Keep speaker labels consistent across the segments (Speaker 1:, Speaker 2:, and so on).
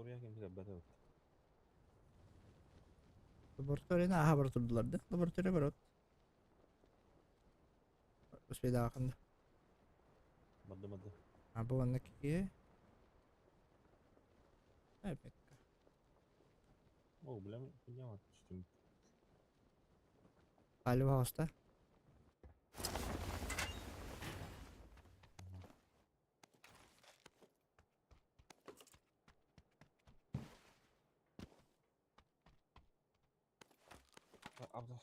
Speaker 1: Laboratoriya kim sebebe
Speaker 2: Laboratoriyada aha bir turdulardı. Laboratoriya bir ot. Şey daha yakında.
Speaker 1: Madı.
Speaker 2: Ha bu andaki. Evet.
Speaker 1: Oh, bilang punya sistem.
Speaker 2: Galiba hasta.
Speaker 1: Apa?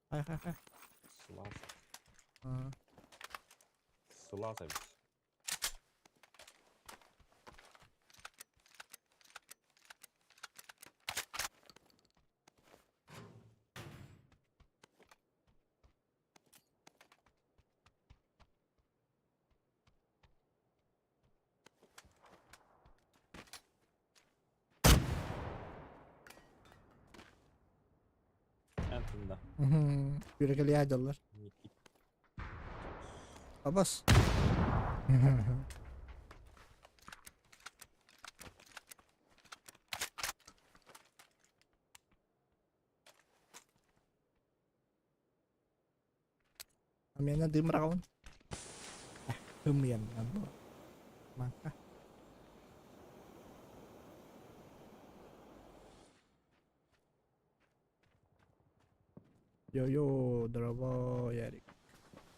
Speaker 2: Hay.
Speaker 1: Selas.
Speaker 2: Ha.
Speaker 1: Selas habis. Entenda.
Speaker 2: Yürü gel yaydılar.
Speaker 1: Nikit.
Speaker 2: Abbas. Aminnya di merakon. Lumayan kan. Maka. Yo, drabo yarik.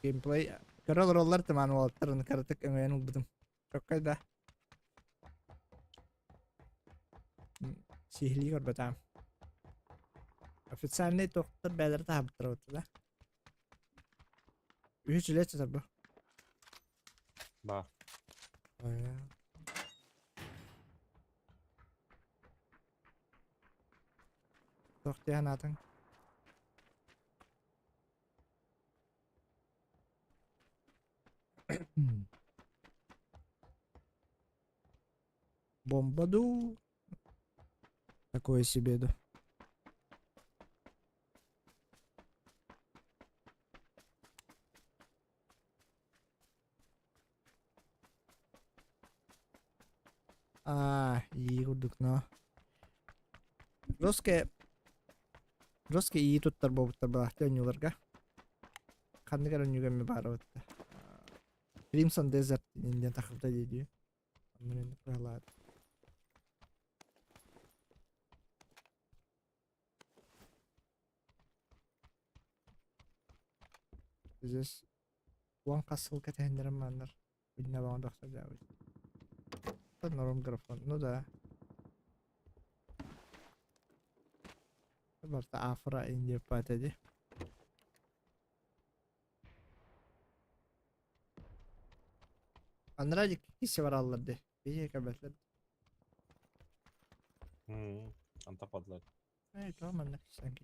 Speaker 2: Gameplay. Karena roller teman Walter nakaretek yang enak betul. Oke dah. Sihli kor betam. Официальный доктор бәлір табып тұрады да. Үй жилет табы.
Speaker 1: Bah.
Speaker 2: Доктор анатың. Бомбаду. Такое себе да. iyi kurduk no. Roske iyi tuttar bobuttar bahti oynuyorlar. Kandı kadar oynuyor mi bari otta. Crimson Desert Indian takımda diyor. Aman ne Здесь uang kasıl ketendirim banlar. Binne bana doktor cevap. Normal grafon. No da. Berta Afra India tadi. Anlar aja kisi var Allah deh. Biye kabetler.
Speaker 1: Antap adlar.
Speaker 2: Tamam anlar sanki.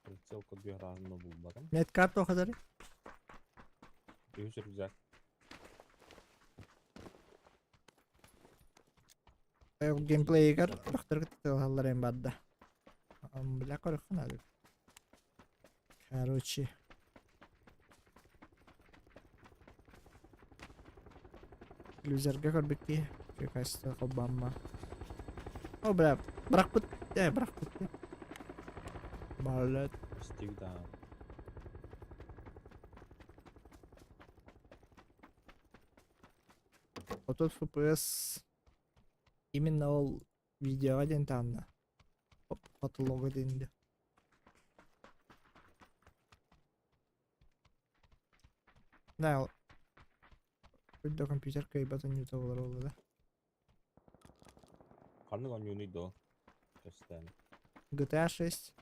Speaker 1: Прицелка 2 раза buldularım.
Speaker 2: Net kart o kadar.
Speaker 1: User güzel.
Speaker 2: Gameplay kar. Doktor kita halar yang badda. Bila kor kan ada. Короче. Loser'ga kor bitti. Kasta Obama. Oh berak put. Berak put. Balet.
Speaker 1: Steve down.
Speaker 2: Otuz FPS. Именно ол видеоға ден тағында. Фотологы денді. Да, өйді компьютер көйбатын юта олар олы да.
Speaker 1: Karnı kan yunuydu. Göster.
Speaker 2: GTA 6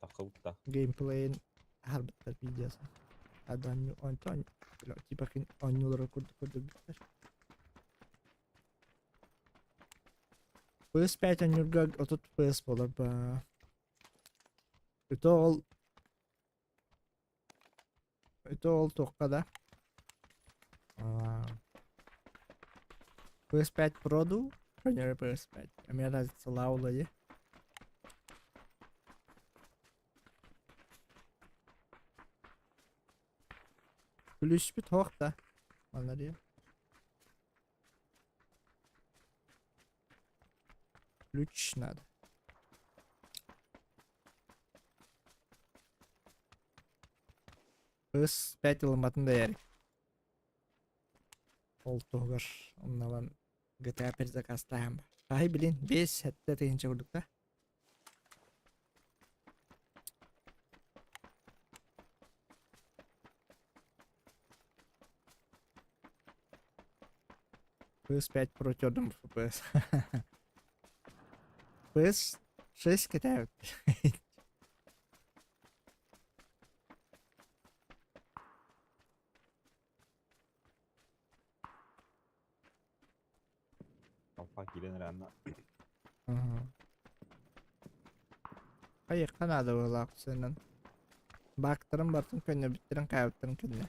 Speaker 1: Takılıkta.
Speaker 2: геймплейн har bitter videosu. Ada onton типа oynuyorlar kurdu bitter. PS5 oynuyorlar 30 FPS болар ба. Это ол тоққа да. PS5 Pro-ду, конечно, PS5. А мне разница лаула є. Plus bir tok da. Anladın ya. Lüç nerede? Hız pet yılmatın değeri. Oltuğur. Ondan GTA perze kastayım. Sahi bilin 5 hette teyince kurduk da. Hız pet pro çördüm bu hız. Hız 6 GTA.
Speaker 1: Kapak giren rana.
Speaker 2: Hayır kanada olak senin. Baktırın batın könne bittirin kaybettirin könne.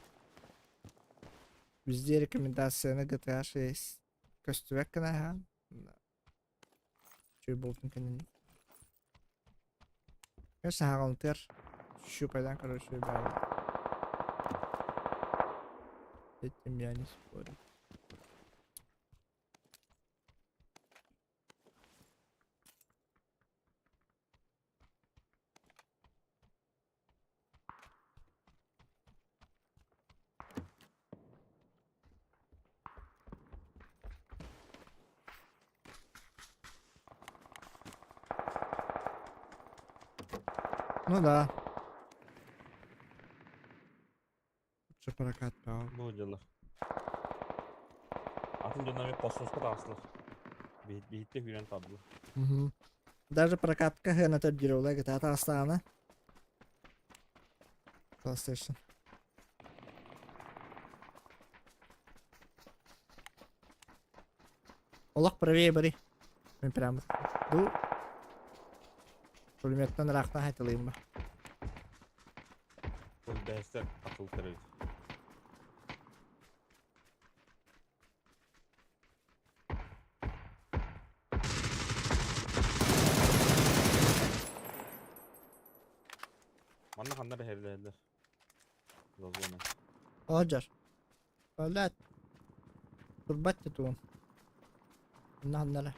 Speaker 2: Bizde rekomendasyonu GTA 6 köstüvek kına ha. Şöyle buldum kendini. Neyse hagalıntılar. Şu paydan kadar şöyle bağlı. Ettim yani sporu. Ну да. Лучше прокат прав.
Speaker 1: Bu hocalar. Atın dönem hep basosqa da asılır. Behitte hüren tablı.
Speaker 2: Даже прокатка хэнэтэ бирёла GTA Астана. PlayStation. Олақ правее бери. Мен прямо. Бұл пулеметтен рақтан хайтылайым ба.
Speaker 1: Bu dersler atıl terör. Manna kanları herlerler. Zazona.
Speaker 2: Оджар. Олет. Турбатты туын. Наханнара.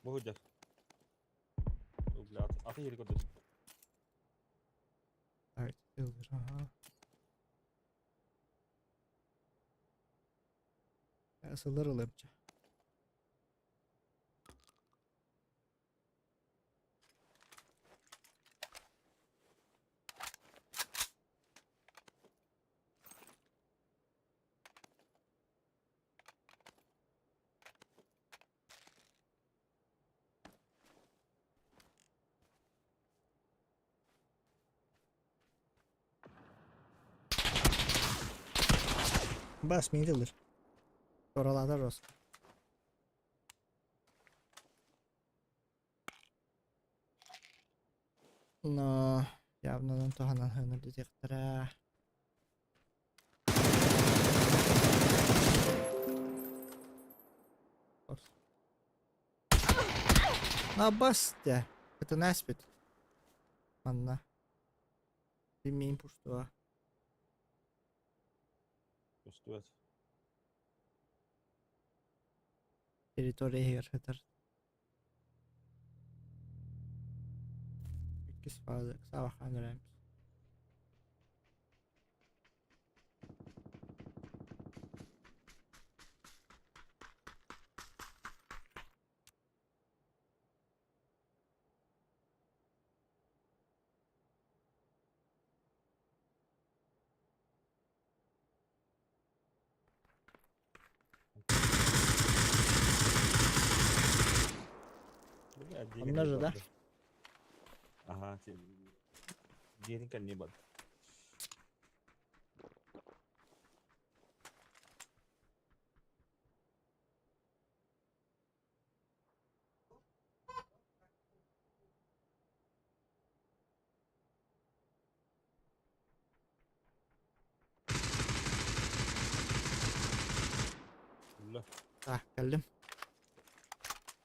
Speaker 1: Bu hocalar. Atı yeri kodur.
Speaker 2: Evet. Yıldır. Aha. Asılır olayımca. Bas mıyılır. Oralarda olsun. No. Явно нам тоһанан хына детектора. На басте. Это наспит. Анна. Bilmeyeyim puştuğa.
Speaker 1: Üstü
Speaker 2: Teritoriya heter. İkisi fazla. Sabah kanırayım. Onları da.
Speaker 1: Aha. Diğerin kendine bak.
Speaker 2: Ah geldim.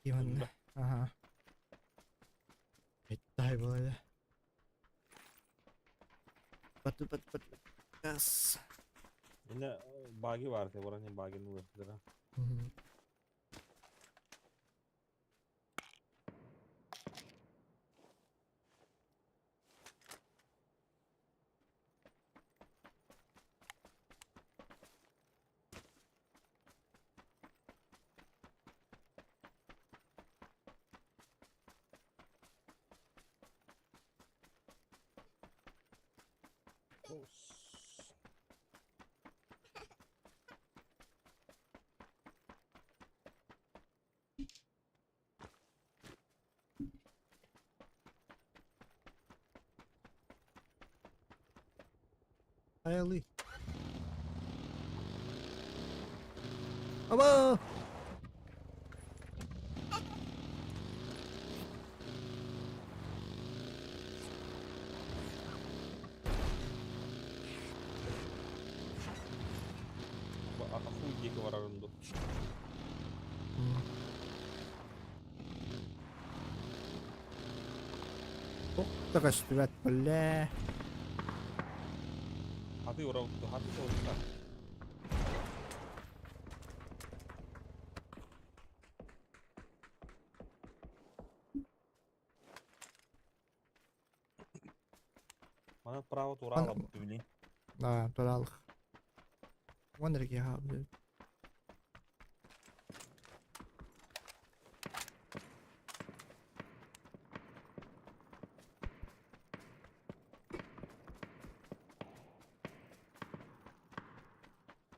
Speaker 2: Yemin
Speaker 1: Önde.
Speaker 2: Aha. Bitti böyle. Batı batı batı. Yes.
Speaker 1: Yine bagi vardı. Oranın bagini verdiler ha.
Speaker 2: Hı hı. Hayali. Aba.
Speaker 1: Aku ke wararundu.
Speaker 2: Oh, takas pirat pala.
Speaker 1: Hati orang tu hati tu orang. Mana prawo tu orang lah betul ni.
Speaker 2: Nah, tolak. Wonder ki abi.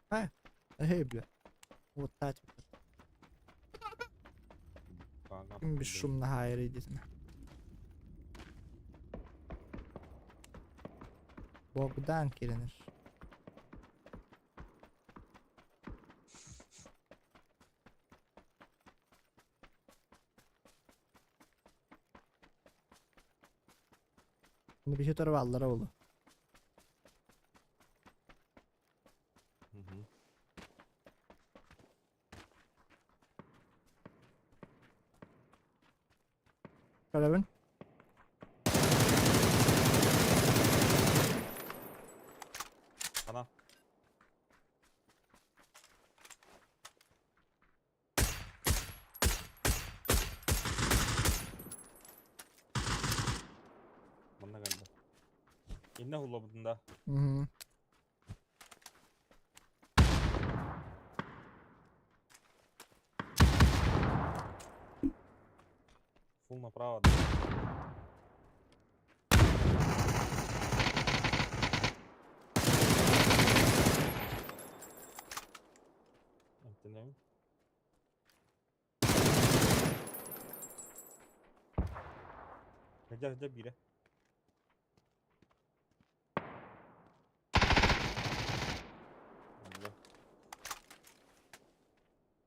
Speaker 2: Ha, هيبلة وطات
Speaker 1: Kanka.
Speaker 2: بالشم نهاية ريدتنا Bogdan kirenir. Bunu bir şey tarafallara oldu. Karabın.
Speaker 1: Sana. Mana geldi. İnne hula bunda.
Speaker 2: Hı hı.
Speaker 1: Full направо. Entendeu? Kejar biri. Allah.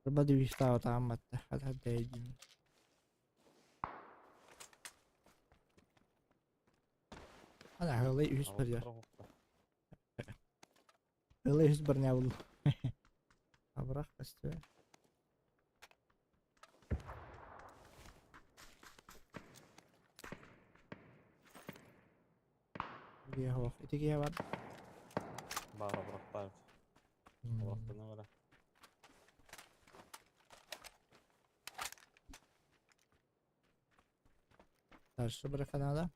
Speaker 2: Berbadi bisa tamat dah. Ada daging. Ana hali 100 per ya. Hali 100 per nyawul. Abrak pasti. Dia hof. Itu kia wat.
Speaker 1: Bara bıraktı. Bıraktığına göre.
Speaker 2: Karşı bırakan adam.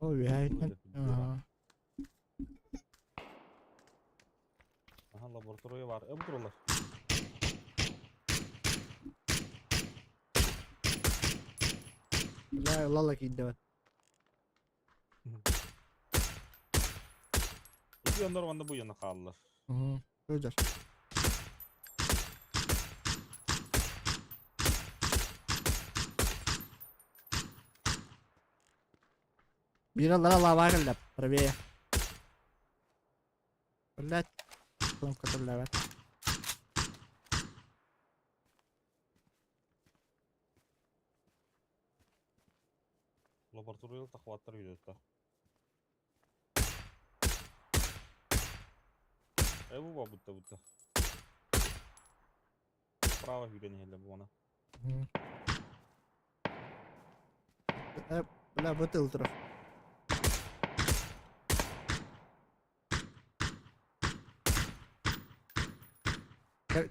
Speaker 2: Oh ya kan. Aha.
Speaker 1: Aha laboratuvarı var. Bu buralar.
Speaker 2: La la lagi dapat.
Speaker 1: İki yönler oranda bu yana kaldılar.
Speaker 2: Hı. Öder. Biralara lava geldi. Terbiye. Let. Son katırlar.
Speaker 1: Laboratoriyalı takvatlar videoda. Bu будто. Справа yürüyelim bu ona.
Speaker 2: Бля, бутыл тарaf.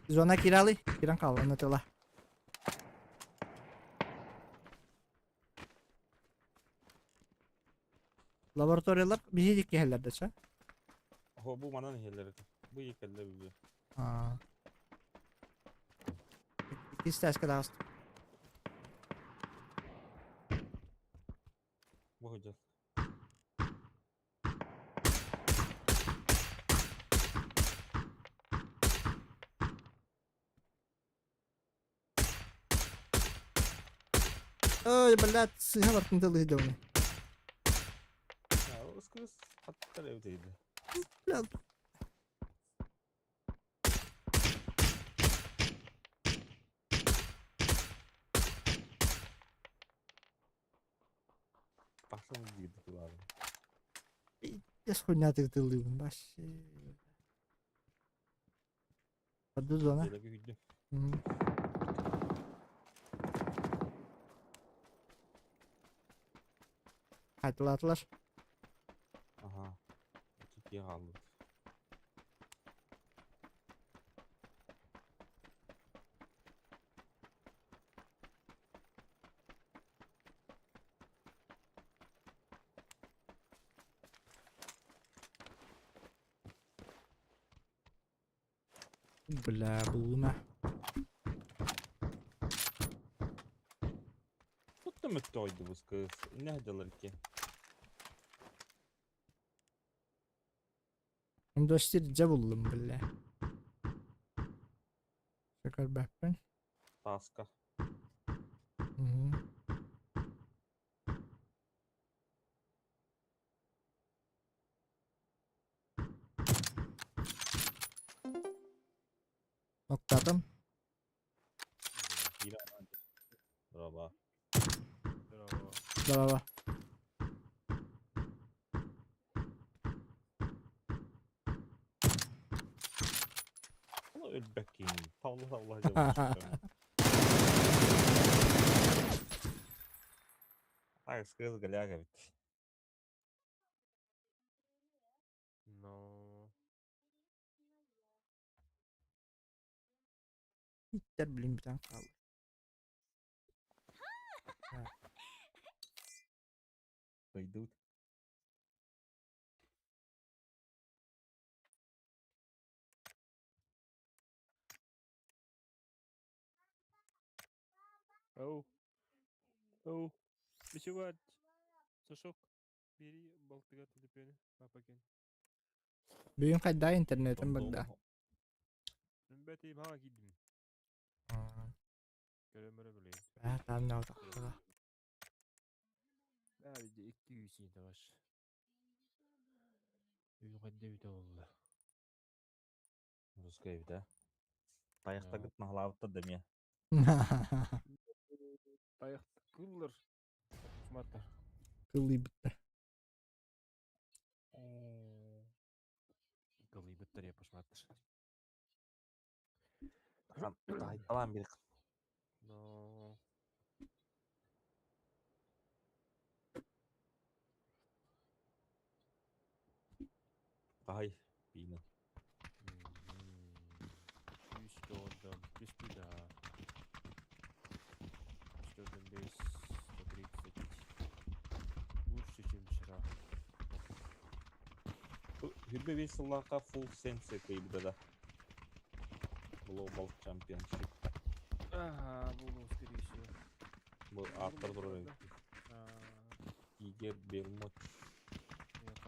Speaker 2: Zona kiralı. Kiran kal anlatıla. Laboratuvarlar bir şey dik yerlerde ça.
Speaker 1: Bu bana ne yerleri? Bu yıkıldı bizi.
Speaker 2: Aa. İkisi ters kadar hasta.
Speaker 1: Bu hoca.
Speaker 2: Ой, блядь, сыгар тынтылы дövne.
Speaker 1: Ya o kız hatta evdeydi.
Speaker 2: Блядь.
Speaker 1: Başımız girdik bu abi.
Speaker 2: Я хуйня тынтылы вообще. Подду зона.
Speaker 1: Böyle bir video.
Speaker 2: Kaytılatlar.
Speaker 1: Aha. İkiye kaldı.
Speaker 2: Бля, булма.
Speaker 1: Tuttu mu toydu bu kız? Ne diyorlar ki?
Speaker 2: Industri buldum bля. Şakar bakın.
Speaker 1: Taska.
Speaker 2: Noktadım.
Speaker 1: Yine anladım. Bravo. Bravo.
Speaker 2: Bravo.
Speaker 1: Ama öl bakayım. Tavla tavla acaba. Hayır kız gaляга bit. No.
Speaker 2: İtler bileyim bir tane kaldı.
Speaker 1: Пойдут. Ау. Ау. Бичевать. Сашок. Бери балтыга телепени. Папакен.
Speaker 2: Büyün kayda internetin bagda.
Speaker 1: Ben beteyim ha gittim. Göremere bileyim.
Speaker 2: Tamam ne oldu?
Speaker 1: Sadece 200 yine var. Uygun evde oldu. Ruska evde. Dayakta gitme halavutta demeye. Dayak kılır. Smartlar.
Speaker 2: Kıllı bitti.
Speaker 1: Gılıybettер yapışmaktır. Tamam bir. No. Ay, yine. 3 doğdum. 1 daha. 4'ün 5. 38. Vur seçim sıra. Hübbe bir sılaka full sense kıyıbıda da. Global Championship.
Speaker 3: Ага, bunu скорее.
Speaker 1: Bu arttır durur. Игер Бермуд.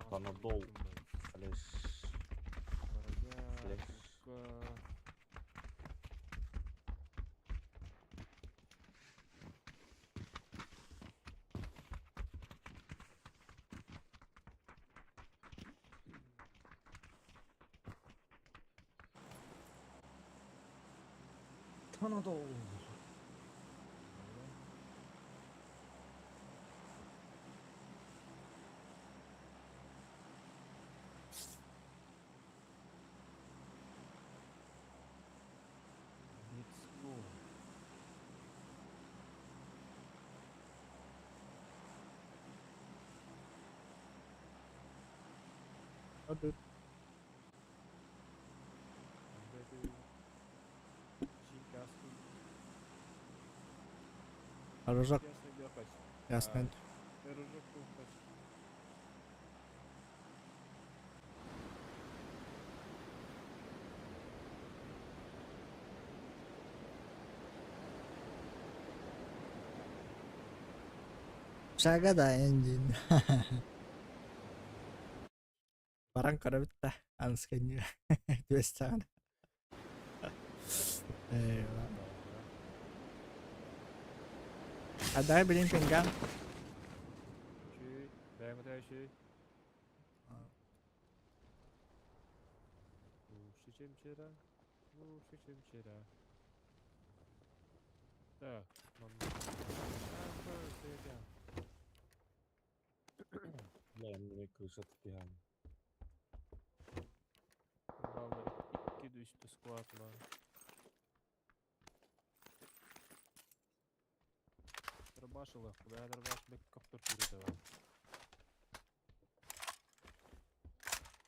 Speaker 1: Panadol. Flash. Flash. Anadolu. Let's go.
Speaker 2: Hadi.
Speaker 1: Ready. Шинкаску.
Speaker 2: Рожок
Speaker 1: Ясно, бьёхать.
Speaker 2: ясно.
Speaker 1: Рожок кухать.
Speaker 2: Шага да engine. Barang kada bitta anskanya. Tuestan. Eyvah. Ada bilin pinggang.
Speaker 1: Şey, beğenme de şey. Bu çimçira. Bu çimçira. Так, нам Бля, мне крыша отпигала.
Speaker 3: Балдар 2 düştü squat'la. Дробашила, куда я дробаш бек kaptır türü var.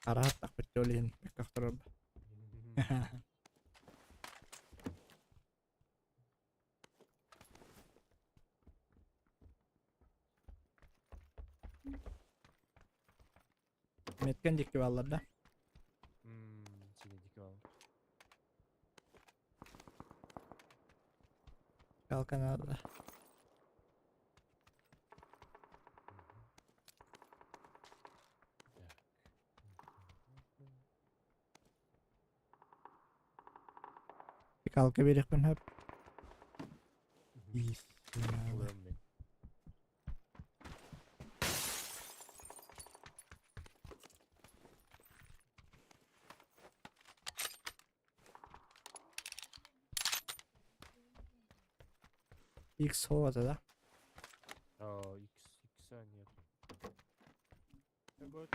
Speaker 2: Arahat tak pecolin. Bekak Metken dikti vallahi.
Speaker 1: Seni dikkat al.
Speaker 2: Kalkan aldı. Kalka birikmen hep. Bismillah.
Speaker 1: Alıyorum ben.
Speaker 2: X hovadı da.
Speaker 1: Aa, X saniye. Вот.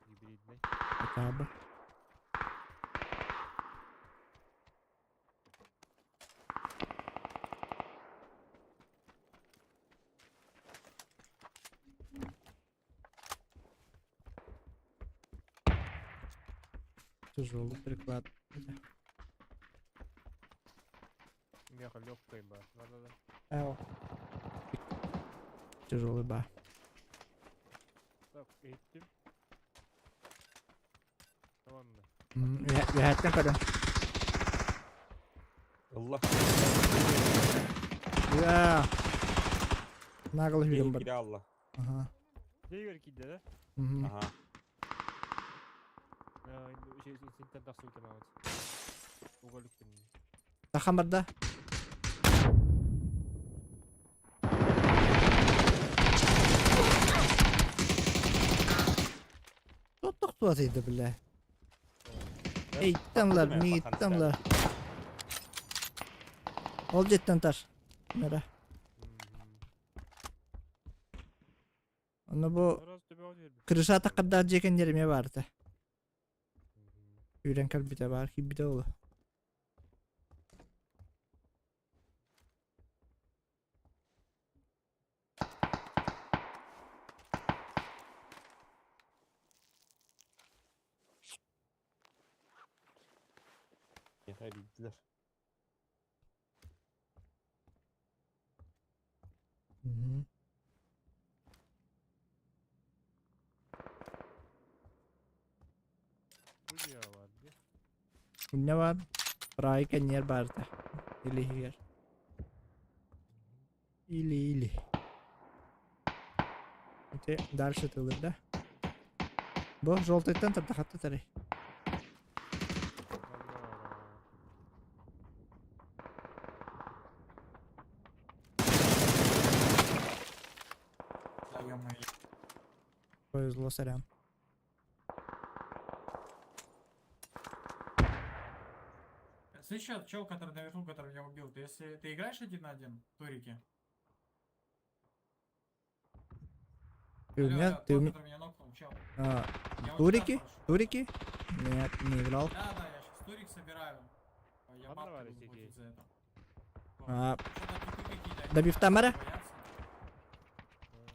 Speaker 1: Гибридный.
Speaker 2: Kitabı. Тяжелый приклад.
Speaker 3: Меха легкой ба. Да-да-да.
Speaker 2: Эо. Тяжелый ба.
Speaker 1: Так, eğittim. Tamam mı?
Speaker 2: Ühetten kadın.
Speaker 1: Allah.
Speaker 2: Ya. Nagıl hüyüm
Speaker 1: Gel
Speaker 2: bak.
Speaker 1: Allah.
Speaker 2: Aha.
Speaker 3: Ne gör ki de?
Speaker 2: Mhm.
Speaker 1: Aha.
Speaker 3: Şey sinten taksı utan ağaç. Ugalık benim.
Speaker 2: Takam barda. Tuttuk tuvatıydı bile. Ey tamlar, mi tamlar. Ol cidden tar. Nere? Onu bu
Speaker 3: Biraz tübe ol verdim.
Speaker 2: kırışa takadda ceken yerime vardı. Yüren kalbi de var ki bir de olur.
Speaker 1: Yeter gittiler.
Speaker 2: Mhm.
Speaker 3: Bu ya vardı.
Speaker 2: Ne var? Rai kan yer vardı. İli yer. İli. Öte дальше тылır da. Bu жолтайдан тартахатты тарай. Повезло, сорян.
Speaker 4: Слышал, чел, который наверху, который меня убил, ты если ты играешь 1 на 1 в турике?
Speaker 2: Ты у
Speaker 4: Алло,
Speaker 2: меня,
Speaker 4: алло,
Speaker 2: ты у
Speaker 4: тот,
Speaker 2: меня...
Speaker 4: который меня нокнул, чел.
Speaker 2: А,
Speaker 4: Я очень рад,
Speaker 2: турики?
Speaker 4: хорошо.
Speaker 2: Турики? Нет, не играл.
Speaker 4: Да, да, я сейчас турик собираю. Я бабки
Speaker 3: Понравились
Speaker 4: буду
Speaker 3: идеи.
Speaker 4: платить за это.
Speaker 2: А,
Speaker 4: Что-то типы какие-то. они
Speaker 2: добив
Speaker 4: меня
Speaker 2: Тамара?
Speaker 4: боятся.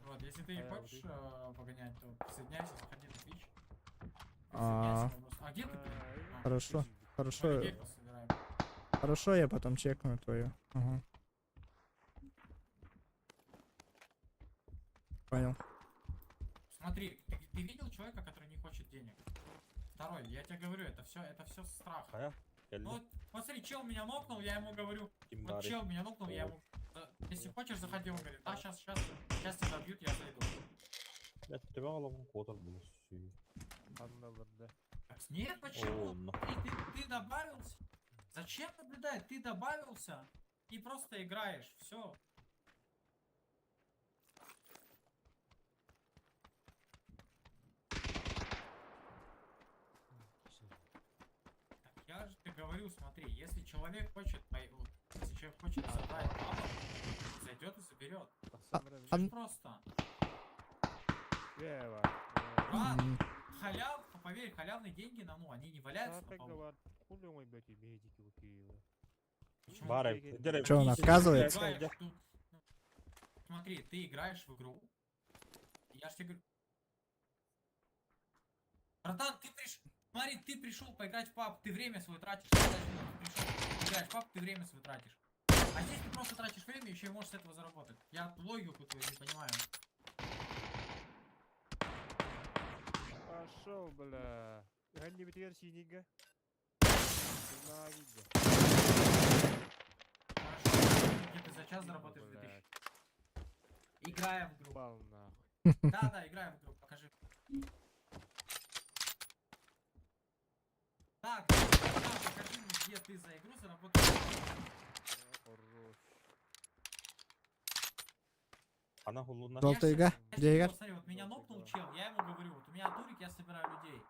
Speaker 4: Вот, если ты
Speaker 3: А я
Speaker 4: хочешь
Speaker 3: вот
Speaker 4: погонять, то присоединяйся, заходи на Twitch.
Speaker 2: А.
Speaker 4: Присоединяйся, мы просто- А где ты, блин? А,
Speaker 2: Хорошо.
Speaker 4: мы
Speaker 2: Хорошо,
Speaker 4: людей собираем.
Speaker 2: хорошо, я потом чекну твою. Ага. Понял.
Speaker 4: Смотри, ты видел человека, который не хочет денег? Второй, я тебе говорю, это все страх.
Speaker 1: Kaya. Geldi.
Speaker 4: Ну вот смотри, чел меня нокнул, я ему говорю,
Speaker 1: Kim
Speaker 4: вот
Speaker 1: bari.
Speaker 4: чел меня нокнул, я ему, если хочешь, заходи, он говорит, а сейчас тебя добьют, я зайду.
Speaker 1: Ya tüme alalım. Kotor bunu suyu.
Speaker 3: Anladım.
Speaker 4: Нет, почему?
Speaker 1: О,
Speaker 4: Ты добавился? Зачем наблюдать? Ты добавился и просто играешь, все. Я же тебе говорю, смотри, если человек хочет, если человек хочет забрать бабок, зайдет и заберет.
Speaker 2: Ан-
Speaker 4: Просто.
Speaker 3: Ева.
Speaker 4: Брат,
Speaker 2: М,
Speaker 4: поверь, халявные деньги, ну, они не валяются на полу.
Speaker 3: Говорят, хули мой, блядь, медики выкинули.
Speaker 4: Почему?
Speaker 1: Bari. Direkt.
Speaker 2: Чё, он
Speaker 4: Если ты
Speaker 2: отказывается?
Speaker 4: играешь в ту- ну, смотри, ты играешь в игру. Я ж тебе говорю. Братан, ты пришел. Смотри, ты пришел поиграть в паб, ты время свое тратишь. Ты пришел играть в паб, ты время свое тратишь. А здесь ты просто тратишь время, еще и можешь с этого заработать. Я логику твою не понимаю.
Speaker 3: Пошел, бля. Ганни битер синига. Ненавижу.
Speaker 4: Хорошо, где ты за час заработаешь 2000. Играя в игру.
Speaker 3: Упал нахуй.
Speaker 4: Да, играя в игру, покажи. Так, покажи мне, где ты за игру заработаешь.
Speaker 3: Хорош.
Speaker 1: Ana hulluğundan.
Speaker 2: Желтая ига? Где
Speaker 4: Вот
Speaker 2: игр?
Speaker 4: смотри, вот меня нокнул чел, я ему говорю, вот у меня турик, я собираю людей.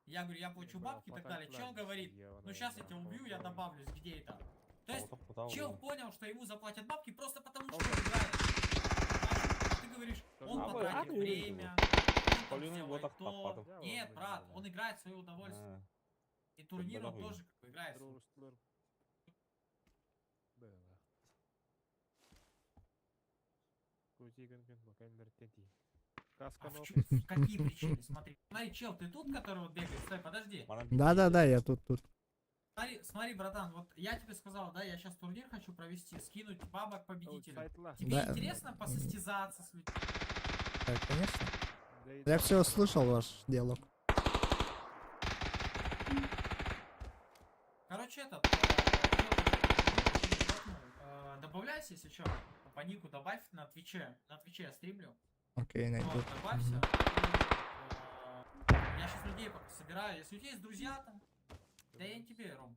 Speaker 4: Я говорю, я плачу бабки и так далее. Чел говорит, ну сейчас я тебя убью, я добавлюсь, где это. То есть, чел понял, что ему заплатят бабки просто потому, что он играет. Ты говоришь, он
Speaker 1: А вы-
Speaker 4: потратит
Speaker 1: а вы
Speaker 4: время, он
Speaker 1: Половину
Speaker 4: сделает
Speaker 1: его так
Speaker 4: то.
Speaker 1: попадал.
Speaker 4: Нет, брат, он играет в свое удовольствие.
Speaker 1: Ha.
Speaker 4: И турнир он
Speaker 1: Благодарю.
Speaker 4: тоже как бы играет. в свой.
Speaker 3: Трустлер. Было. Кутиганген, макаймер тенти.
Speaker 4: А
Speaker 3: Касканов.
Speaker 4: в какие причины? Смотри. Смотри, чел, ты тут, который вот бегает? Стой, подожди.
Speaker 1: Bana bir
Speaker 2: Да-да-да, я тут.
Speaker 4: Смотри, братан, вот я тебе сказал, да, я сейчас турнир хочу провести, скинуть бабок победителю.
Speaker 3: Сайт-ла.
Speaker 4: Тебе
Speaker 2: Да,
Speaker 4: интересно посостязаться с людьми?
Speaker 2: Да, конечно.
Speaker 3: Да и
Speaker 2: Я все слышал ваш диалог.
Speaker 4: Короче, добавляйся, если что, по нику добавь на Твиче. На Твиче я стримлю.
Speaker 2: Окей, найду.
Speaker 4: Вот, добавься. Я сейчас людей пока собираю. Если у тебя есть друзья там, да я не тебе, Ром.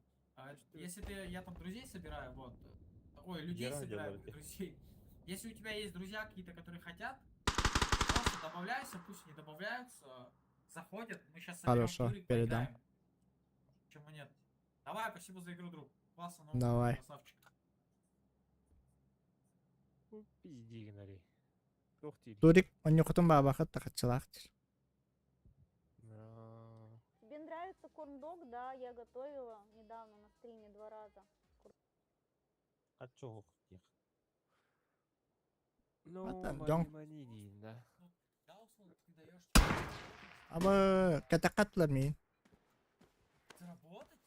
Speaker 4: Если я там друзей собираю, вот. Ой, людей
Speaker 1: Гера
Speaker 4: собираю,
Speaker 1: делаете.
Speaker 4: друзей. Если у тебя есть друзья какие-то, которые хотят, просто добавляйся, пусть не добавляются, заходят. Мы сейчас соберем
Speaker 2: Хорошо,
Speaker 4: турик,
Speaker 2: передам.
Speaker 4: поиграем. Почему нет? Давай, спасибо за игру, друг. Классно, ну,
Speaker 2: Давай.
Speaker 4: красавчик.
Speaker 3: пиздигнари. Тохтили.
Speaker 2: Турик, он не хотун бабахат тахатчалахтир.
Speaker 5: Тебе нравится корн-дог? Да, я готовила недавно на стриме 2 раза.
Speaker 1: kaç çok ya.
Speaker 3: Ну,
Speaker 2: Ладно, идём.
Speaker 3: мани, да.
Speaker 4: Да, условно, ты даешь
Speaker 2: Аба катакатлар мин.
Speaker 4: заработать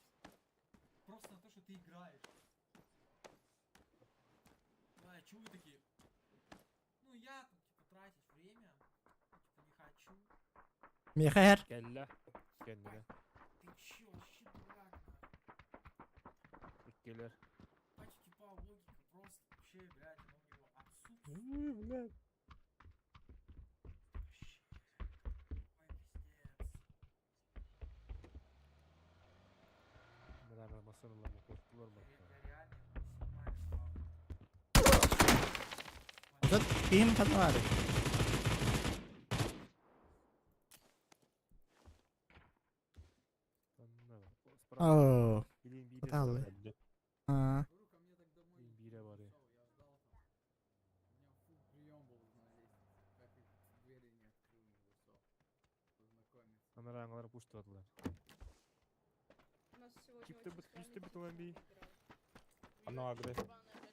Speaker 4: просто на то, что ты играешь. А чего вы такие? Ну я там типа тратить время, типа не хочу.
Speaker 2: Михайр.
Speaker 3: Кella. Kendine.
Speaker 4: Ты чё, вообще дурак?
Speaker 3: Иккелер.
Speaker 4: Бать, типа логика просто вообще, блядь, она у него отсутствует. Вообще. Ой, пиздец.
Speaker 3: Бля, масонла му кортлар
Speaker 4: Я
Speaker 3: бакка.
Speaker 4: реально максимально слабый.
Speaker 2: Зат ким хатвар.
Speaker 3: Справа.
Speaker 2: О,
Speaker 3: Билин биде
Speaker 2: Хаталы.
Speaker 3: справа.
Speaker 1: Geldi.
Speaker 2: А,
Speaker 3: Бире бар я. Анарангалар пуштадылар.
Speaker 6: У нас сегодня
Speaker 3: Чипты
Speaker 6: очень
Speaker 3: бит,
Speaker 6: странный
Speaker 3: кристи бит
Speaker 6: тип
Speaker 3: ламби.
Speaker 6: играл.
Speaker 1: Ано агре.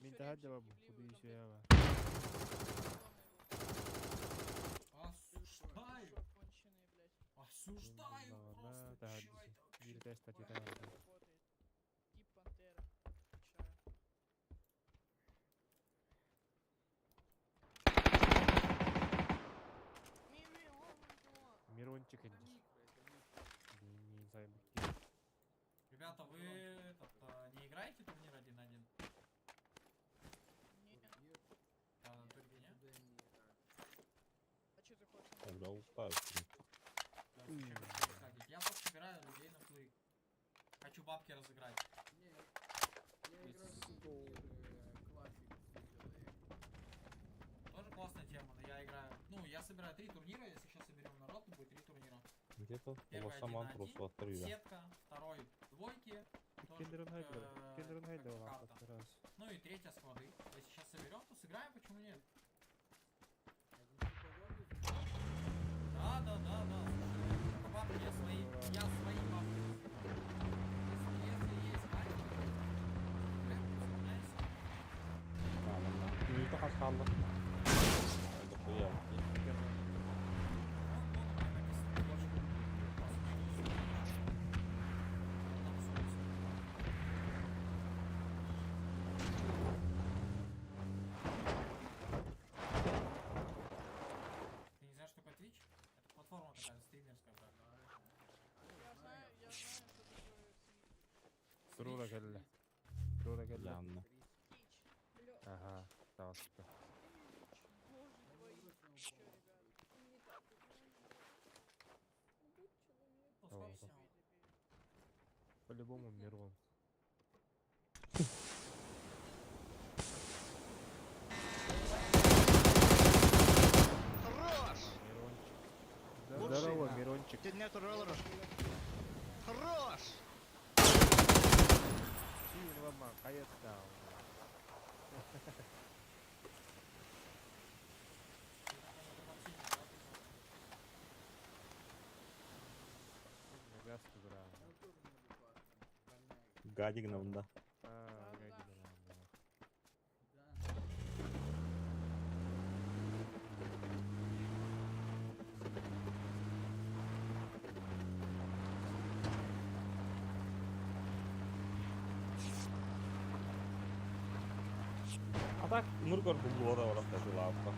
Speaker 3: Мен тахад жабам, куду иши ява.
Speaker 4: Осуждаю!
Speaker 6: Конченые, блядь.
Speaker 4: Осуждаю просто!
Speaker 3: Тахад
Speaker 4: Чё это вообще?
Speaker 3: Бире тест
Speaker 6: Хуй
Speaker 3: тахад.
Speaker 6: работает. Тип пантера. Отвечаю.
Speaker 3: Мирончик индиш. Не знаю.
Speaker 4: Ребята, вы не играете турнир 1-1?
Speaker 6: Не.
Speaker 4: На турнире?
Speaker 6: А что ты хочешь?
Speaker 1: Тогда устаю.
Speaker 4: Да, зачем мне сходить? Я просто собираю людей на турик. Хочу бабки разыграть. Тоже классная тема, но я играю. Ну, я собираю 3 турнира, если сейчас соберем народ, то будет 3 турнира.
Speaker 1: Где-то
Speaker 4: Первый
Speaker 1: Лосаман
Speaker 4: 1-1,
Speaker 1: просто отрыва.
Speaker 4: сетка, второй двойки, тоже,
Speaker 3: Кендерон хайдер. Кендерон
Speaker 4: как
Speaker 3: хайдер
Speaker 4: карта.
Speaker 3: лапас раз.
Speaker 4: Ну и третья склады. Если сейчас соберем, то сыграем, почему нет? Да. Слушай, это бабки, я свои бабки. Если есть бабки, прям исполняйся.
Speaker 1: Не так осталось. Это хуя.
Speaker 4: Ты не знаешь, что такое Twitch? Это платформа такая стримерская, брат.
Speaker 6: Я знаю, что такое Twitch.
Speaker 3: Сурура келле. Сурура келле.
Speaker 1: Янно.
Speaker 6: Бля,
Speaker 3: Ага. Талшка.
Speaker 6: боже твой. Чё, ребят?
Speaker 5: Не так играем. Будь человек.
Speaker 4: Ну,
Speaker 3: Давай,
Speaker 4: сколько
Speaker 3: давай.
Speaker 4: всего?
Speaker 3: По-любому Мирон.
Speaker 7: Хорош!
Speaker 3: Мирончик. Да,
Speaker 7: Лучший,
Speaker 3: здорово,
Speaker 7: да.
Speaker 3: Мирончик.
Speaker 7: Тут нету роллеров. Хорош!
Speaker 3: Чиун лама, каятта. Газ игра.
Speaker 1: Гадик на да.
Speaker 3: Гайди да.
Speaker 1: А так, Нургор булуа да орак тази лавка.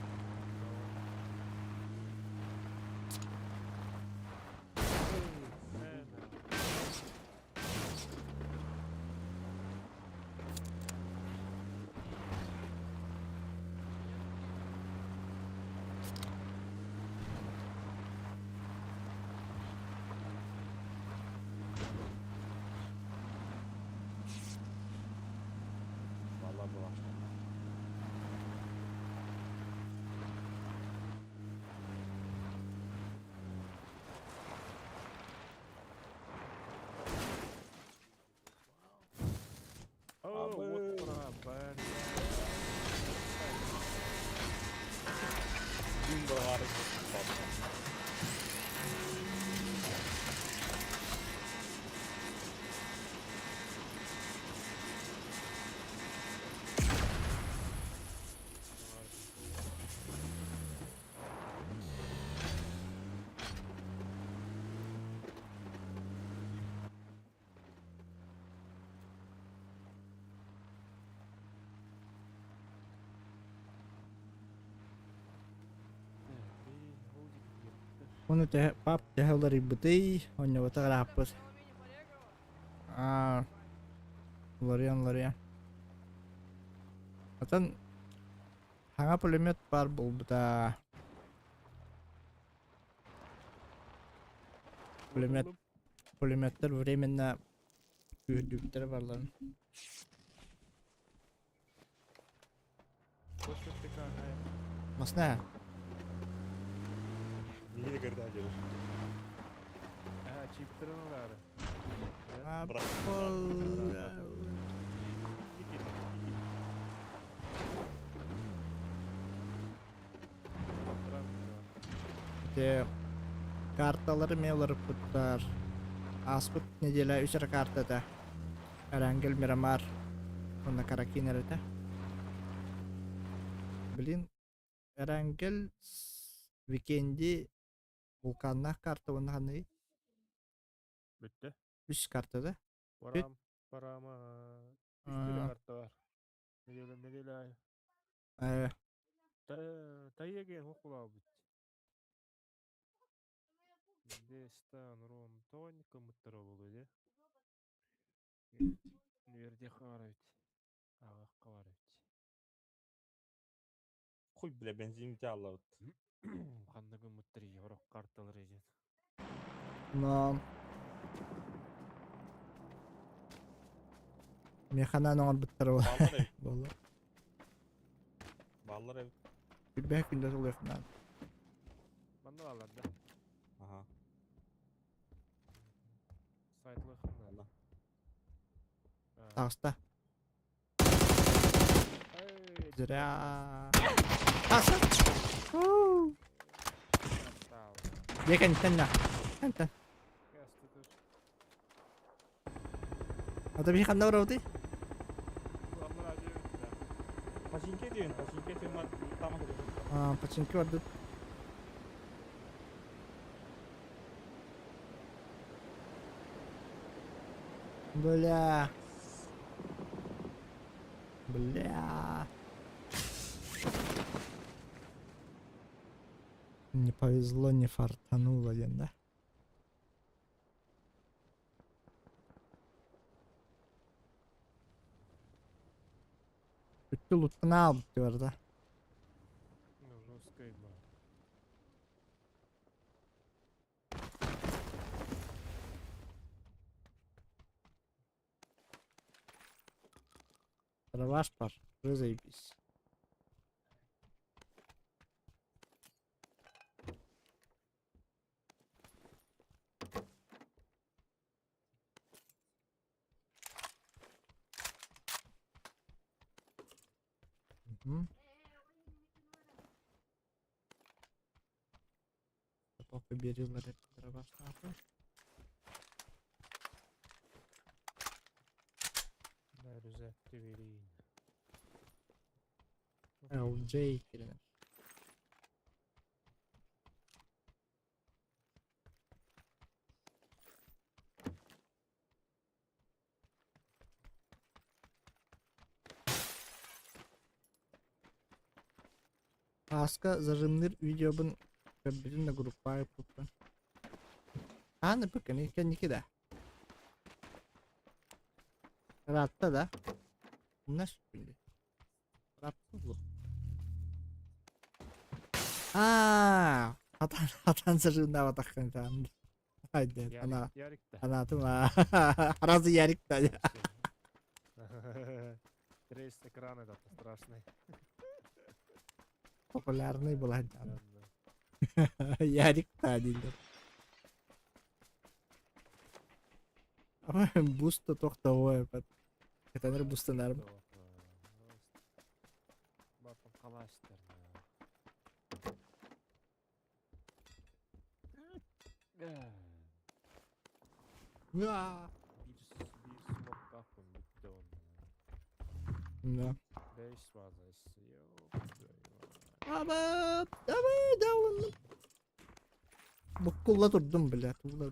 Speaker 1: Вала была.
Speaker 3: О, вот пора,
Speaker 1: Gün buraları
Speaker 2: оны пап тәһәлләр ибетей, оння вата раппыз. А, лария. Атын хаңа пулемет бар булбута. Пулеметтер временно күйдүктер барлар. Масна,
Speaker 1: Niye geride gelir?
Speaker 3: чиптер var.
Speaker 2: а,
Speaker 1: Брат.
Speaker 2: Те карталары мелары путтар. Аспыт неделя үчер картада. Эрангел Мирамар. Онна каракинерите. Блин, Эрангел Викенди вулканна карта оннаханы.
Speaker 3: Bitti.
Speaker 2: Үч картада.
Speaker 3: Parama.
Speaker 2: Aa.
Speaker 3: Üstüne kartta var. Ne diyelim ay.
Speaker 2: Э,
Speaker 3: Tayegen hukula bitti. Destan Ron Tonika mıttara buluyor. Nerede karar Ağa karar
Speaker 1: Хуй, бля, бензин тялла.
Speaker 3: Kandıgı mıttırı yoruk kartaları ecen.
Speaker 2: но механаны оңор буттар
Speaker 1: Баллар ev.
Speaker 2: болду.
Speaker 1: Ballar ev.
Speaker 2: Bir beş günde sol yakından.
Speaker 3: Banda varlar da.
Speaker 1: Aha.
Speaker 3: Saytlı hımda.
Speaker 1: Allah.
Speaker 2: Tağısta.
Speaker 3: Ey,
Speaker 2: Zira. Asıl.
Speaker 3: sağ ol.
Speaker 2: Yekan tenna. Ten.
Speaker 3: Kesti dur.
Speaker 2: Ada bir kanda var orada.
Speaker 3: Ulanlar acıyor bitti.
Speaker 1: Пачинке diyorsun. Пачинке diyorsun. Tamam.
Speaker 2: Aa, paçinki vardı. Бля. Бля. Не повезло, не фартануло, да? Bütün loot'unu aldık diyor da.
Speaker 3: Rусская игра.
Speaker 2: Траваш пар. Уже заебись. Угу. Пока берила траваш нахуй.
Speaker 3: Ben rüzette vereyim.
Speaker 2: LJ kiline. Аска зажимныр видеобын бірін группа yapıp. Аны bakın ilk de. Rahatta da. Nasıl şimdi? Rahatsız bu. Aaa. Hatan zırhında batakın tamam. Haydi ana.
Speaker 3: Yarık da.
Speaker 2: Anladım ha. Razı yerik de.
Speaker 3: Трейс экран этот страшный.
Speaker 2: Популярный был один.
Speaker 3: Ладно.
Speaker 2: Yerik de değildir. Ama boost da toxtavı yapar. Ketenler boost'lar mı?
Speaker 3: Bakın kalaştır.
Speaker 2: Ya.
Speaker 3: Bir smoke kapın bitti onun.
Speaker 2: Ne?
Speaker 3: 5 fazlası yok.
Speaker 2: Ama devamlı. Bu kulla durdum bile. Kulla.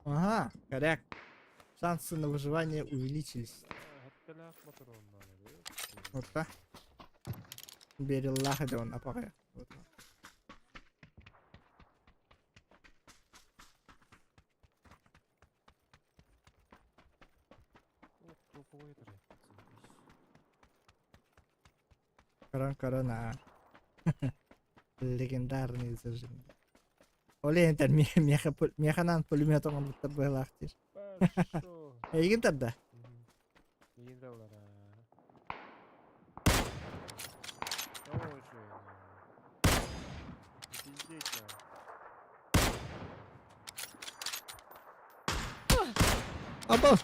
Speaker 2: Ага, коряк. Шансы на выживание увеличились.
Speaker 3: Hatta motor ondan alıyor.
Speaker 2: Вот так. Берилlah да он апарат. Вот так.
Speaker 3: Топовый трек.
Speaker 2: Корона. Легендарный зажим. Оле энтер механан пулеметом он будто бы лахтир.
Speaker 3: Хорошо.
Speaker 2: Егин тогда.
Speaker 3: İyi de olur ha. Ой, şöyle. Пиздеть ya.
Speaker 2: Abo.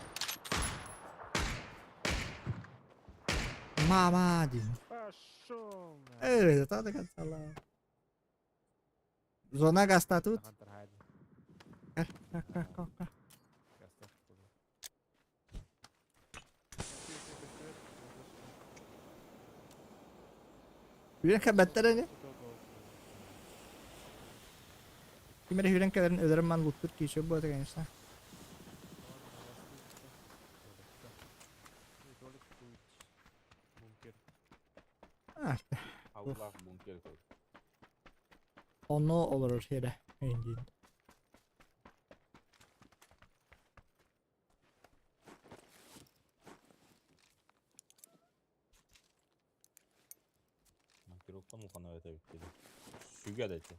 Speaker 2: Mama din.
Speaker 3: Пошел!
Speaker 2: Это так salah. Zona gasta тут.
Speaker 3: Хантер хайд.
Speaker 2: Как.
Speaker 3: Гастер.
Speaker 2: Hüren kabettare ne? Kimere hüren kaberin öderim man luttur ki şu bu da gençler.
Speaker 3: Бункер.
Speaker 2: Ah,
Speaker 1: Allah bunker koy.
Speaker 2: onu olur here. Engin.
Speaker 1: Bunkerokta mukana öte bitti. Süge de ki.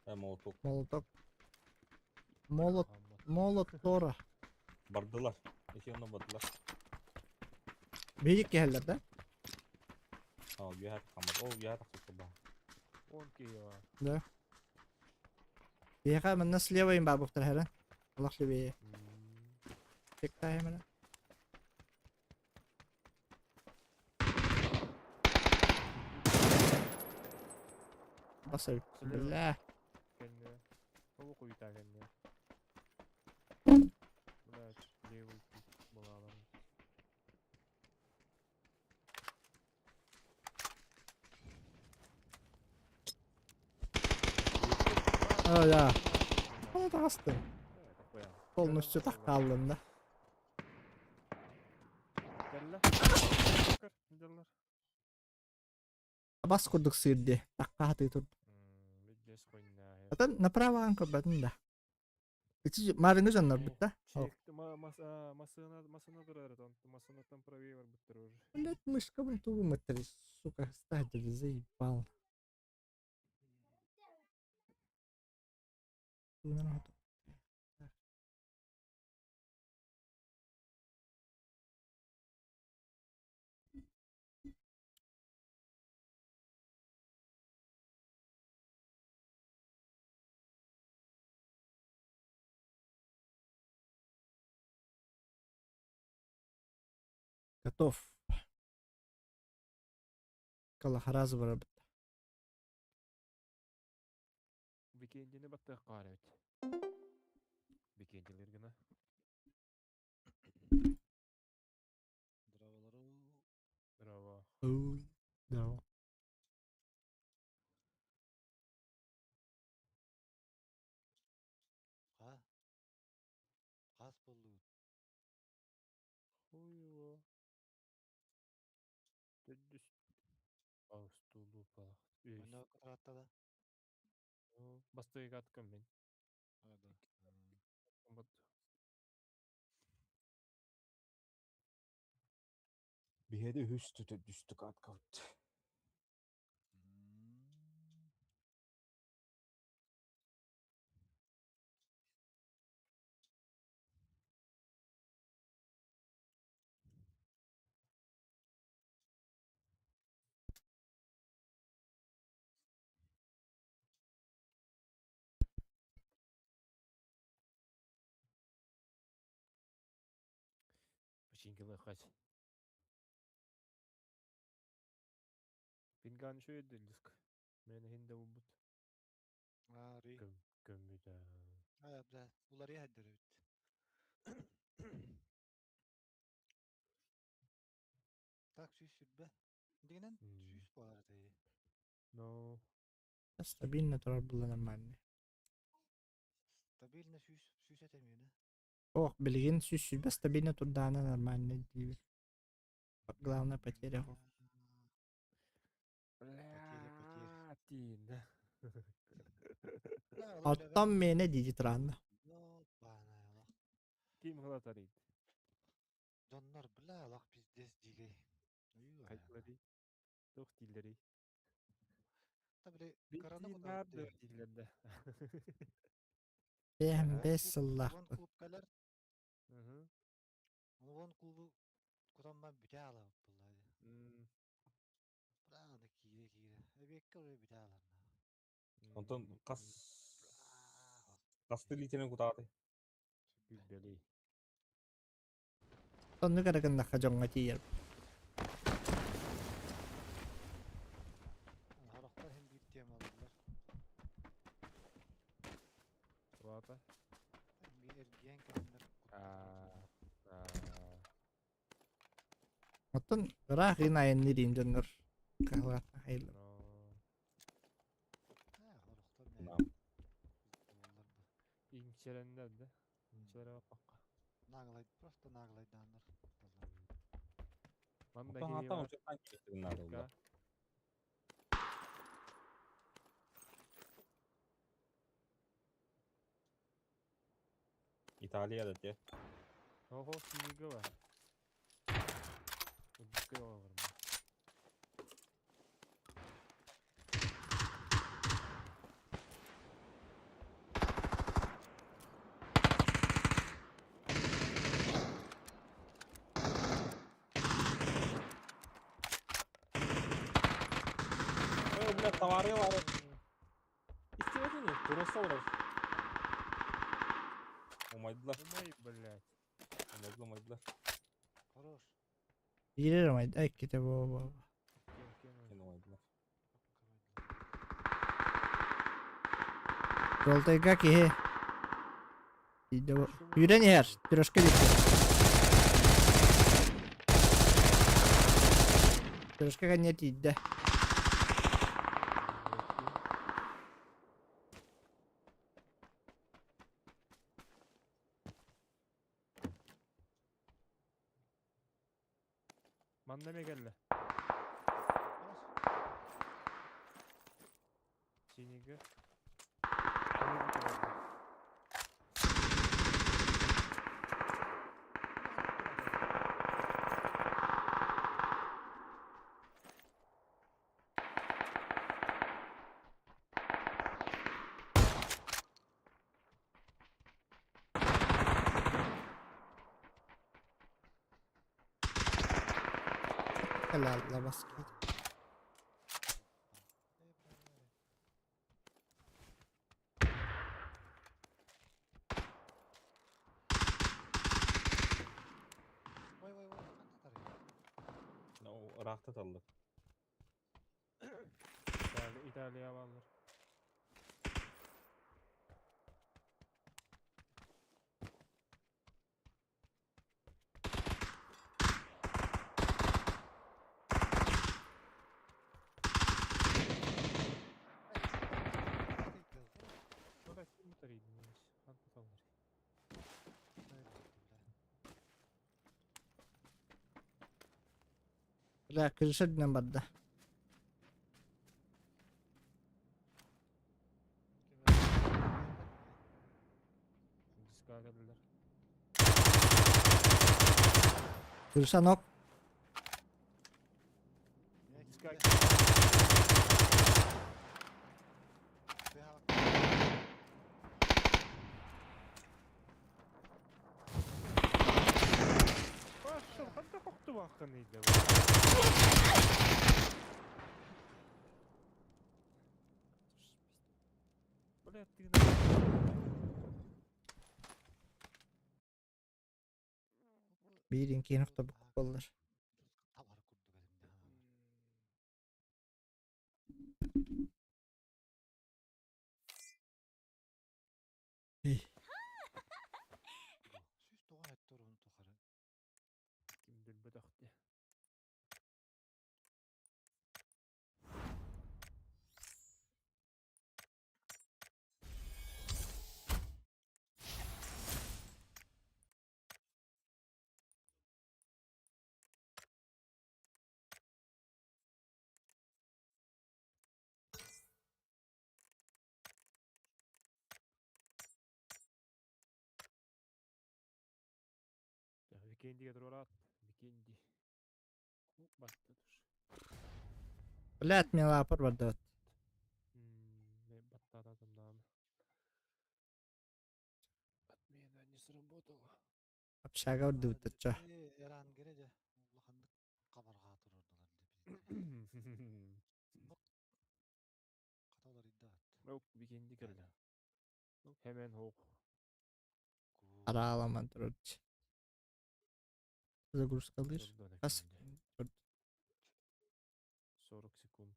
Speaker 1: Hem otok
Speaker 2: Molotov. Molotora.
Speaker 1: bardılar. İki yandan bardılar.
Speaker 2: Büyük yerlerde.
Speaker 1: Ha bir her kamar. O bir her taksit baba.
Speaker 3: Он киева.
Speaker 2: Да. Бияка мен слева им бабуктар херен. Аллах лебе. Чекта хемена. Басып. Билlah.
Speaker 3: Кенне. Кого куйта кенне. Блядь, левый пик балалар.
Speaker 2: О, да. Onu da astım.
Speaker 3: Это поял.
Speaker 2: Полностью так kaldım da.
Speaker 3: Келле. Делар.
Speaker 2: Бас курдук сырды. Такка хаты тут.
Speaker 3: Видес койна.
Speaker 2: Zaten направо анко бәтін да. İçi marıngı canlar bitti.
Speaker 3: Чек масына турар там, масына там правее бар биттер уже.
Speaker 2: Блять, мышка блин ту матери, сука, стадили, заебал. Готов. Калахаразы бар бит.
Speaker 3: Викендини батты карабит. Викендилер гына. Браво.
Speaker 2: Да.
Speaker 7: Қас болды.
Speaker 3: Хуево. Теддис. Аустулу палах.
Speaker 7: Мына қыратта да.
Speaker 3: Бастыга аткам мен.
Speaker 7: Ада.
Speaker 3: Комбат.
Speaker 1: Bir yerde hüstü de düştü kat kavut.
Speaker 3: Починкилы хать. Пинган şu edildik. Мен хинде убут.
Speaker 7: Ари.
Speaker 3: Көмүдө.
Speaker 7: Бля, улар я дөрөт. Так сүйс сүрбе. Дегенен сүйс бар дей.
Speaker 3: Но.
Speaker 2: Стабильно турар было нормально.
Speaker 7: Стабильно сүйс этемине.
Speaker 2: Ох, билген сүз стабильно турдана нормально. Главная потеря.
Speaker 3: Бля. Тин.
Speaker 2: Оттан мене диди туранда.
Speaker 7: Бана.
Speaker 3: Ким кылатарыйт?
Speaker 7: Доннор бля лак пиздес дигей.
Speaker 3: Кайтлари. Тох тилleri.
Speaker 7: Та бля караны
Speaker 3: Битинар
Speaker 7: кударды.
Speaker 3: да тиллерде.
Speaker 2: Бем бесыллах.
Speaker 7: Вон клуб калар.
Speaker 3: Мгм.
Speaker 7: Вон клубу курамма бүтэ ала буллады. Бля да кире. Эбекке öyle бүтэ аларна.
Speaker 1: Ondan kas litene kutağdı.
Speaker 3: Bilbeli.
Speaker 2: Onu karakan nakajonga tiyar.
Speaker 7: Halaklar hem bir tema alırlar.
Speaker 3: Вата.
Speaker 7: Hem bir ergen kendine
Speaker 2: Otun rahin ayın niriyim canlar. Kahvat hayırlı.
Speaker 7: halaklar
Speaker 1: Tamam.
Speaker 3: İngçelenler de. İngçelere bak.
Speaker 7: Naglay, просто naglay danlar.
Speaker 3: Manda
Speaker 1: Otan
Speaker 3: geyi
Speaker 1: hatan
Speaker 3: var.
Speaker 1: uçaktan geçtirinler oldu.
Speaker 3: Ka.
Speaker 1: İtalya'da diye.
Speaker 3: Oho siniga var. Dikkat var mı?
Speaker 1: Блядь, товары var. İstiyordun mu? Burası olur. Umaydılar.
Speaker 3: Umay блядь.
Speaker 1: Umaydılar.
Speaker 7: Хорош.
Speaker 2: Girerim ayda. Ay kitap o.
Speaker 3: Кен
Speaker 1: Yine umaydılar.
Speaker 2: Roltayga ki he. Yüren yer. Troşka gitti. Troşka kanyet yedde.
Speaker 3: Manda me geldi. Siniga.
Speaker 2: Helal la basket.
Speaker 7: Vay vay vay. Kanka tarıyor.
Speaker 1: O rahat aldık.
Speaker 3: İtalya varlar. Sonra kim taraydı neymiş? Kanka kalır.
Speaker 2: La kırışa dinen badda.
Speaker 3: Diska geldiler.
Speaker 2: Kırışa nok.
Speaker 3: Diska Başım hatta koktu bakın iyiydi. Böyle yaptığında
Speaker 2: Birin ki nokta bu kupalar.
Speaker 7: Tabar kurdu benim ya. Süs doğa et durun tokarı.
Speaker 3: kimdir bu taktı. Ya Vikendi doğru at. Vikendi. Battı dur.
Speaker 2: Блядь, мне лапор badda.
Speaker 3: Ne battı adam daha mı? Batmaya не сработало.
Speaker 2: Apşaga vurdu utacça.
Speaker 7: Eran gerece. Ulakandık kabarga atır oradalar. Katalar iddia et.
Speaker 3: Yok Vikendi geldi. Hemen hook.
Speaker 2: Ara ağlaman dururdu. Загрузка алыр.
Speaker 3: Турдан
Speaker 2: Кас
Speaker 3: экенде. 40 секунд.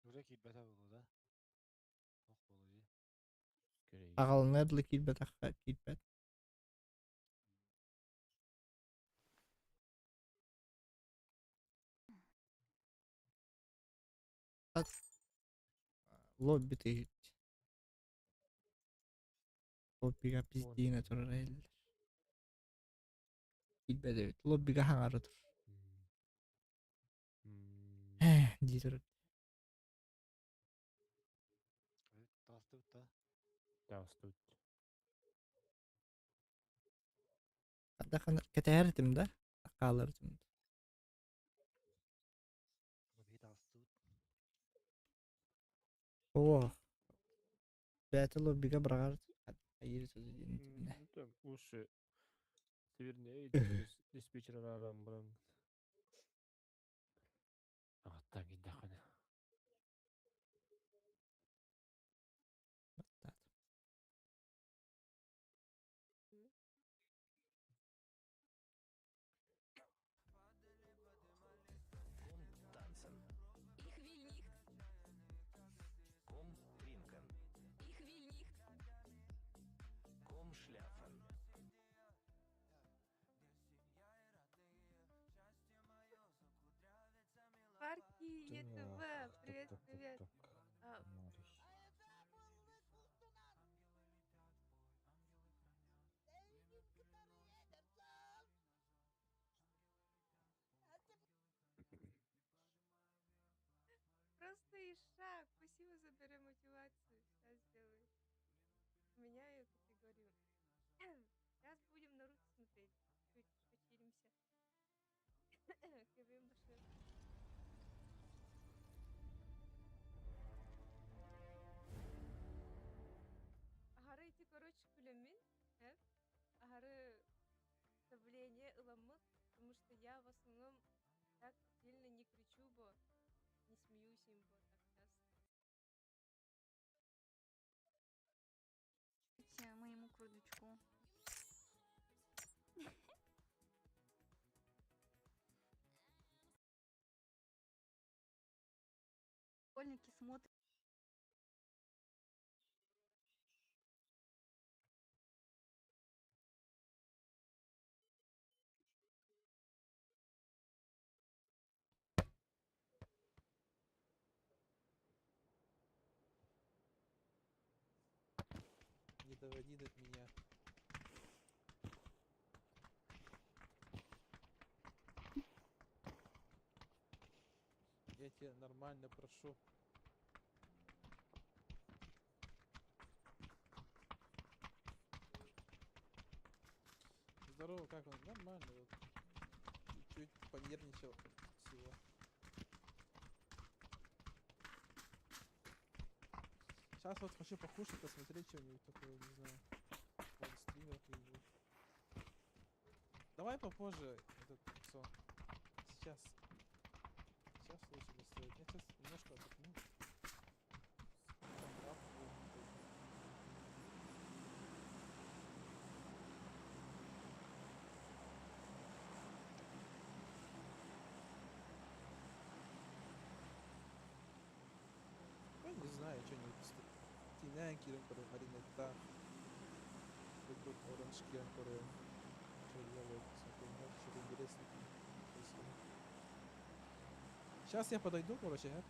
Speaker 7: Уже килбете болу да. Тох болу же.
Speaker 3: Скорее.
Speaker 2: агалыңар килбет акка килбет. Лобби тегит. Лоббига пиздине турар элдер. Килбет эбит. Лоббига хаңары тур. Дитер.
Speaker 7: Тастып та.
Speaker 3: Тастут.
Speaker 2: Када кетердим да. Акалырдым.
Speaker 7: Bir tastıb.
Speaker 2: О. Бәті лоббига брагар. Айыр сөзі дейін.
Speaker 3: Так, лучше севернее диспетчер арам бран. Ағаттан кенде қана.
Speaker 6: Парки ЕТВ, привет, привет. А, Просто Иша, спасибо за перемотивацию. Сейчас сделаю. Меняю категорию. Сейчас будем Наруто смотреть. Чуть почилимся. Кевин Башир. Агары эти, короче, кулемин. Агары давление ламык, потому что я в основном так сильно не кричу, бо не смеюсь им, бо так часто.
Speaker 5: Моему крудочку. Школьники смотрят.
Speaker 1: Не доводи до меня. Я тебя нормально прошу. Здорово, как он? Нормально. Вот. Чуть-чуть понервничал всего. Сейчас вот хочу покушать, посмотреть что-нибудь такое, не знаю. Вот стример какой-нибудь. Давай попозже этот все. Сейчас. Сейчас лучше не стоит. Я сейчас немножко отдохну. Там раф будет. Ну, не знаю, что-нибудь. Тинянки, который маринетта. Тут оранжки, которые что делают, что-то интересное происходит. Сейчас я подойду, короче, а?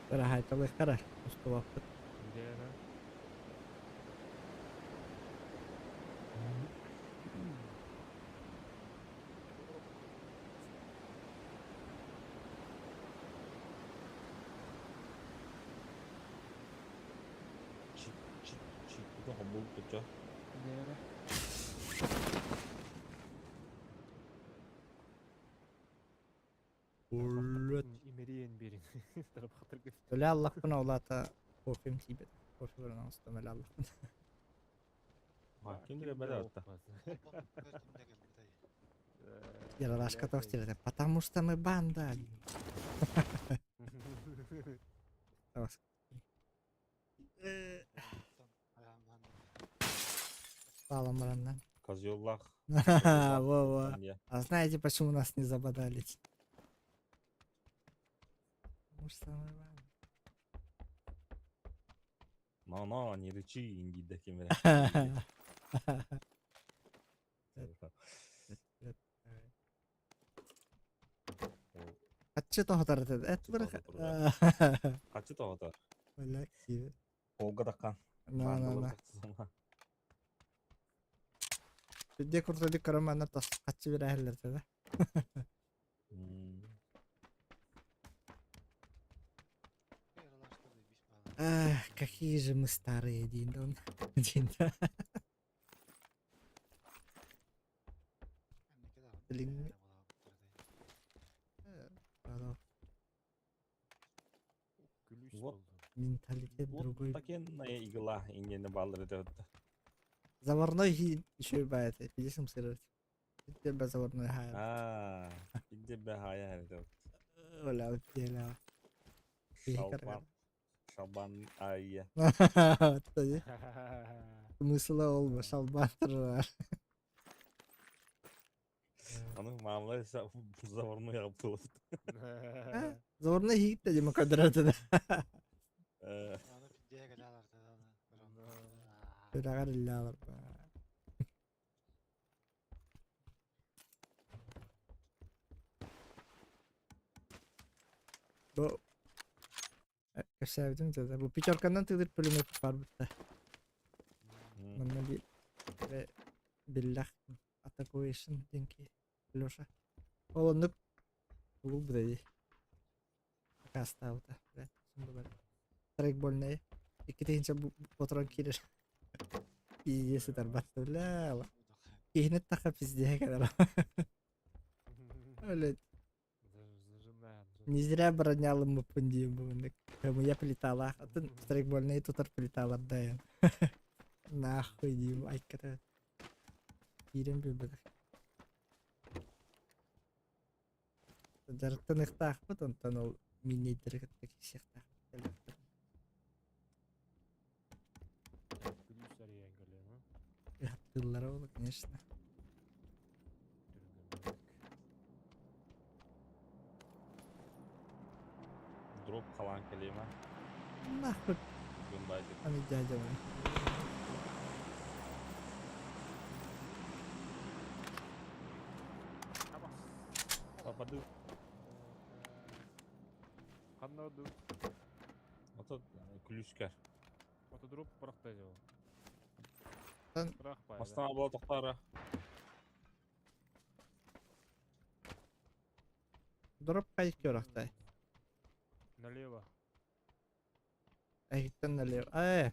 Speaker 2: Рахайталы кара. Уступапты.
Speaker 3: Где она?
Speaker 1: 이거 안 먹겠죠?
Speaker 3: Где она?
Speaker 2: Улет.
Speaker 3: Имериен берин. Тарап хатыр кеп.
Speaker 2: Öyle Allah buna olata korkum tibet. Korkuyorum anasını öyle Allah.
Speaker 8: Kimdir bada otta.
Speaker 2: Яралашка тостер. Потому что мы банда. Давай. Спалом рано.
Speaker 8: Козёллах.
Speaker 2: Во-во. А знаете, почему нас не забодались? Потому что мы банда.
Speaker 8: No, не рычи, индида кемере.
Speaker 2: Каччы тоһотор дед. Эт
Speaker 8: Каччы
Speaker 2: бир.
Speaker 8: тоһотор, Качы тоғытыр.
Speaker 2: Оля киви.
Speaker 8: Олга даққан.
Speaker 2: На. Бидде куртуди карамана тас каччы бир ахиллер да. Какие же мы старые, Диндон. Динда. Блин.
Speaker 8: Вот.
Speaker 2: Менталитет
Speaker 8: Вот
Speaker 2: другой.
Speaker 8: такенная игла, индияны балыр өтті.
Speaker 2: Заварной хит еще бает. Видишь, сырать. Тебя заварной хай.
Speaker 8: Иде бе хая өтті.
Speaker 2: Оля, вот деля.
Speaker 8: Шалбан айя.
Speaker 2: Смысла olma шалбатыр.
Speaker 8: Оның мамлай заварной yaptı.
Speaker 2: Заварной хит деди макадраты. Бирагар иллалар. Bu sevdim de bu piçorkandan tığdır pülümet var burada. Bana bir ve billah attackation dinki Лёша. Олондук бул бдей. Каста ута. Трек больный. Икитинче потрон кирер. Пиздец тарбатты бля. Кейнет така пиздеге кадар. Блядь. Не зря бронялым мы пундим был. Кому я плетала, а ты стрейкбольный тутар плетала, да. Нахуй, Дим, ай, ката. Ирем бибек. Жарты нехтах, потом тонул мини-дерек таких сехтах. Тыллар, конечно.
Speaker 8: Drop kalan kelime.
Speaker 2: Нахуй,
Speaker 8: Gündaydı.
Speaker 2: они дядя мой.
Speaker 8: Kapadı.
Speaker 3: Қандай ду?
Speaker 8: Ото күлүскер.
Speaker 3: Ото дроп бұрақтайды ол.
Speaker 2: Тан-
Speaker 3: Бірақ бай.
Speaker 8: Астана була тоқтары.
Speaker 2: Дроп кайык yoraqтай.
Speaker 3: Налево.
Speaker 2: Айттан налево.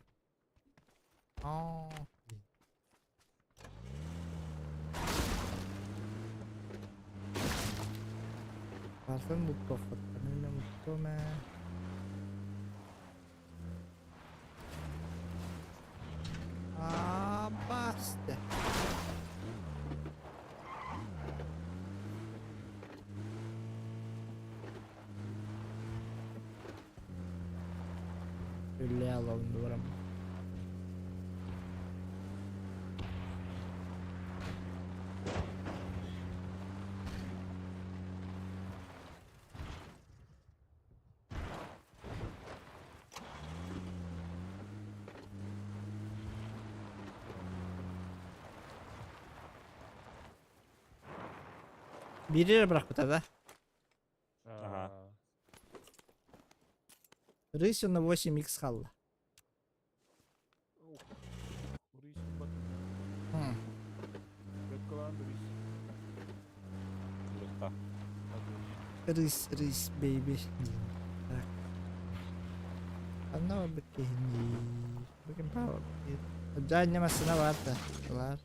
Speaker 2: Барсан мутто фоттанына мутто ма. Баста. Ляло дурам. Biri bırak bu tabi.
Speaker 8: Ага.
Speaker 2: Рысью на 8х халла.
Speaker 3: Рысь бат.
Speaker 2: Хм.
Speaker 3: Беткалан рысь.
Speaker 8: Лыхта.
Speaker 2: Рысь, бейби. Так. Anlama bakayım. Bakın power. Can yemasına var da. Var.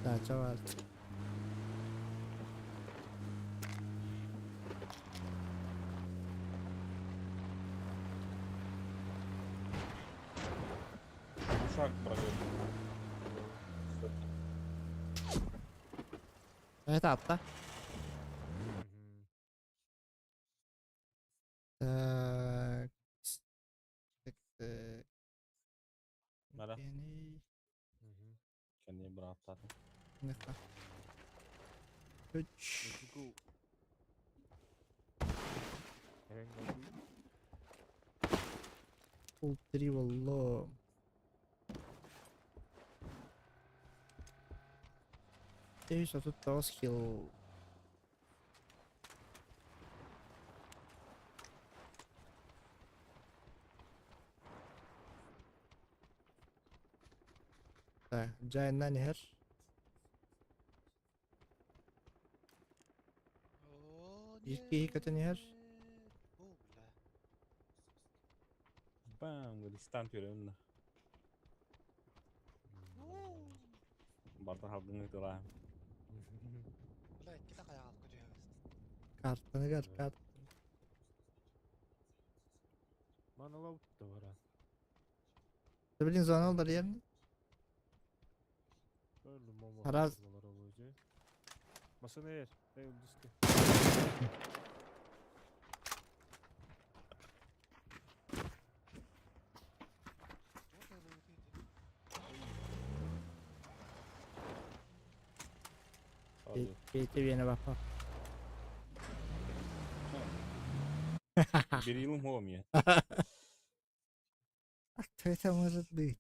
Speaker 2: Daha çok var.
Speaker 8: Uşak bırakıyor.
Speaker 2: Evet atla. Tak. Tık tık.
Speaker 8: Nara?
Speaker 2: Yeni.
Speaker 8: Kendini bıraktı.
Speaker 2: Ne kadar? 3.
Speaker 3: Let's go. Hemen geldi.
Speaker 2: Full 3 والله. ايش التوصيل. طيب جاي لنا نهر. يجي هيك نهر.
Speaker 7: بالله.
Speaker 8: Bam, Gülistan türünde. Barda halkını itirar.
Speaker 7: والله كده قاعد كده.
Speaker 2: Kartını gör kart.
Speaker 3: Bana lavut da var ha.
Speaker 2: Bilin zona olur yerini.
Speaker 3: Öyle mama.
Speaker 2: Haraz.
Speaker 3: Masa ne yer? Ne yıldızdı?
Speaker 8: Hadi.
Speaker 2: Keyifli viene bak bak.
Speaker 8: Bir yılım olmuyor.
Speaker 2: Aktivite может быть.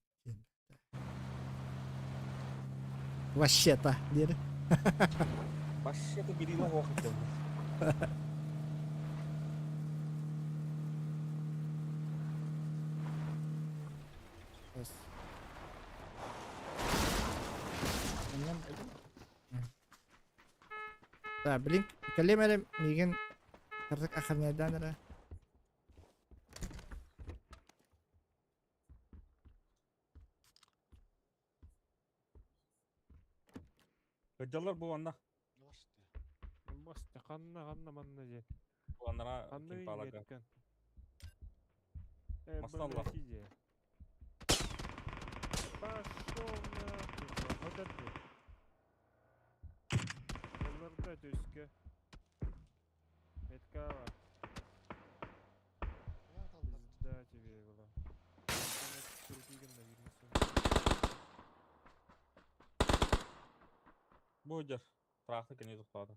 Speaker 2: Вообще-то. Дери.
Speaker 8: Başladı bir yılım olmuyor.
Speaker 2: Yes. Bundan طيب بلينك كلم انا ميجن كرتك اخر نيدان انا
Speaker 8: Gıccalar bu anda.
Speaker 3: Bastı kanna manna yer.
Speaker 8: Bu anlara
Speaker 3: Kanna
Speaker 8: kim bağlar?
Speaker 3: yetken.
Speaker 8: Maşallah.
Speaker 3: Пошел нахуй. Вот это. Onlarda düzgü. Metka var. Bizde TV была.
Speaker 8: Bu yer. Traktı kene tutardı.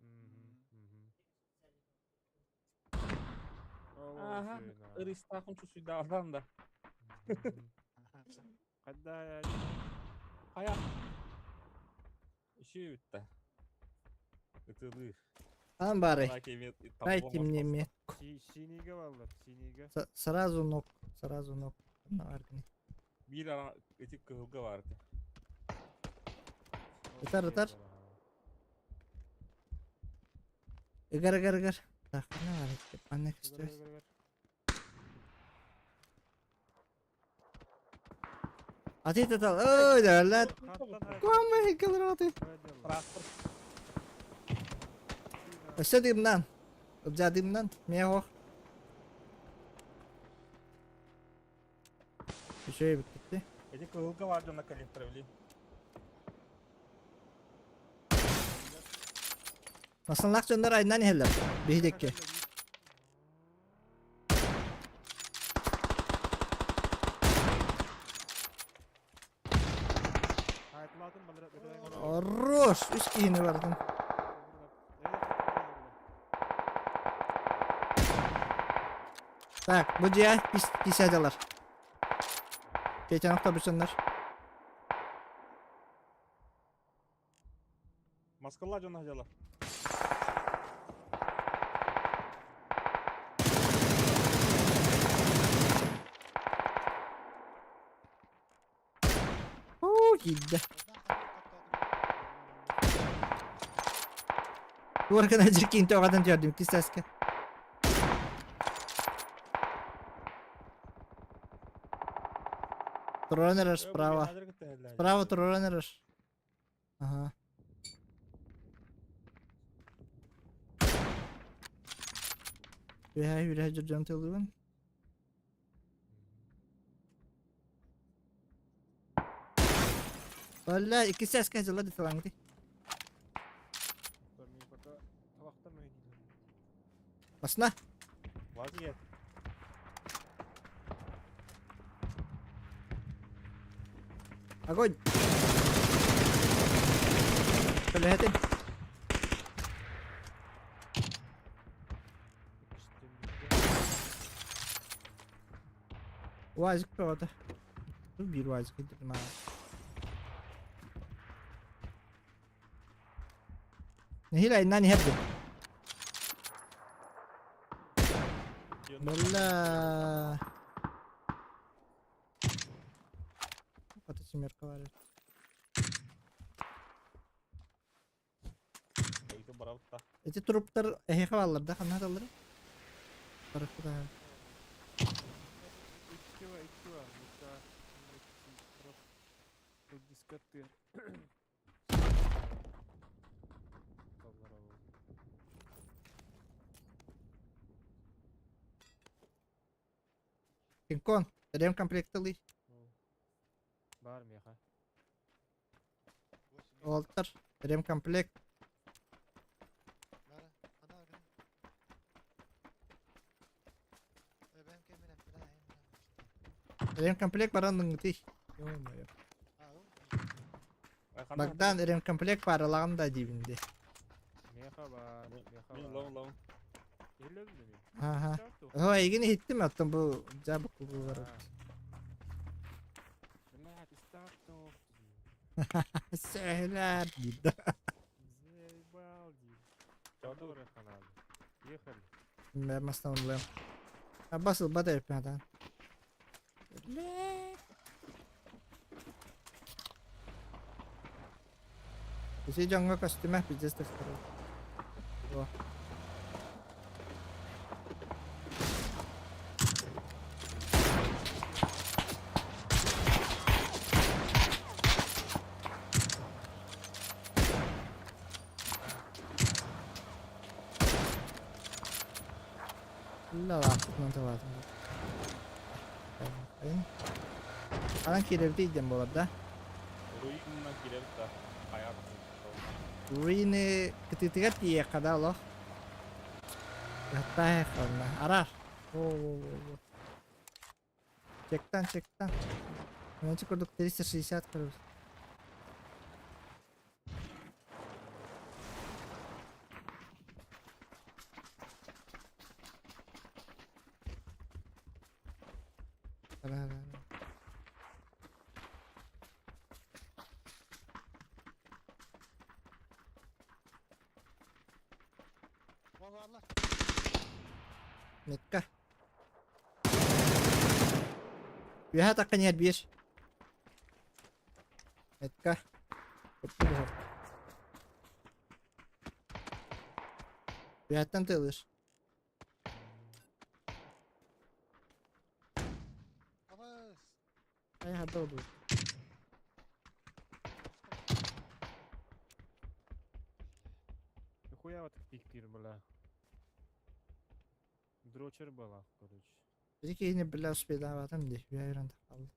Speaker 8: Aha, Iristak'ın şu silahdan da.
Speaker 3: Kadda ya.
Speaker 8: Ayak. İşi bitti. Itılır.
Speaker 2: Tamam bari.
Speaker 8: Belki
Speaker 2: Дайте мне мне.
Speaker 3: Siniga varlar. Siniga.
Speaker 2: Сразу ног. Сразу ног. На аргни.
Speaker 8: bir ara etik kıvılga vardı.
Speaker 2: Yeter yeter. Egar egar egar. Так, ne var? Anne istiyoruz. Atıyı da al. Oy derler. Kuamma heykeleri atıyı.
Speaker 8: Traktör.
Speaker 2: İstediğimden. Objadığımdan. Meyho. Bir şey bitti.
Speaker 8: Etik kıvılga vardı ona kaliftrevli.
Speaker 2: Nasıl lak gönder ayından heller. Bir dakika. Roş. Üst giyini verdim. Tak, bu ciğer pis adalar. Geçen hafta bütünler.
Speaker 8: Maskalar canı hacalar.
Speaker 2: Gitti. Bu arkadaşlar kinti o kadar gördüm ki seske. Тронер справа. Справа тронер. Ага. Yürü can alıyorum. Valla 2 ses kazıla da falan gitti.
Speaker 3: Мен пока табақтан ойнайын.
Speaker 2: Basına.
Speaker 8: Vaziyet.
Speaker 2: Огонь. Блядь. Uazık orada. Dur bir uazık indirdim ha. Nehir ayından hepsi. Bella. Kata simerka var.
Speaker 8: Itu berawta.
Speaker 2: Eti truplar havalarda kanat alır. Tarafı da.
Speaker 3: Ikki var. Mesela дискотер.
Speaker 2: Кинкон. Рем комплект алый.
Speaker 3: Бар меха.
Speaker 2: Олтар. Рем комплект.
Speaker 7: Lara, ana öyle. Ben kemiren filan hem.
Speaker 2: Рем комплект баранның ти. Ё-моё.
Speaker 7: Aa,
Speaker 2: Bagdan rem komplekt paralan da dibinde.
Speaker 3: Меха бар. Меха
Speaker 8: Min
Speaker 3: бар.
Speaker 8: long.
Speaker 3: Еледі мен.
Speaker 2: Aha.
Speaker 3: Чапту.
Speaker 2: O egini hitti mi attın bu cabuk bu var.
Speaker 3: Блядь, истарту.
Speaker 2: Sehler gitti.
Speaker 3: Заебал, Дим.
Speaker 8: Чао.
Speaker 3: Который ханал. Ехали.
Speaker 2: Ben maslanıyorum. Ha basıl bada yapıyor adam. Isi jangan kostümah bijaz tak sekarang. Wah. Lah lah, nanti waktu. Sekarang kira diyeceğim bu arada.
Speaker 8: Ruinna girerta. Hayat.
Speaker 2: Ini ketiga ya kadar loh. Hatta karena arar. Oh. Cektan. Nanti kuduk dari sersisat terus. Arar.
Speaker 7: Vallahi
Speaker 2: Mekka. Biha takkan yer bir. Mekka. Bihattan tığılır.
Speaker 7: Abbas.
Speaker 2: Ay hadi olur.
Speaker 3: Нихуя вот пиктир, бля. Дрочер была, короче.
Speaker 2: Dedi ki yine bela uspeda adam diye bir ayran takaldı.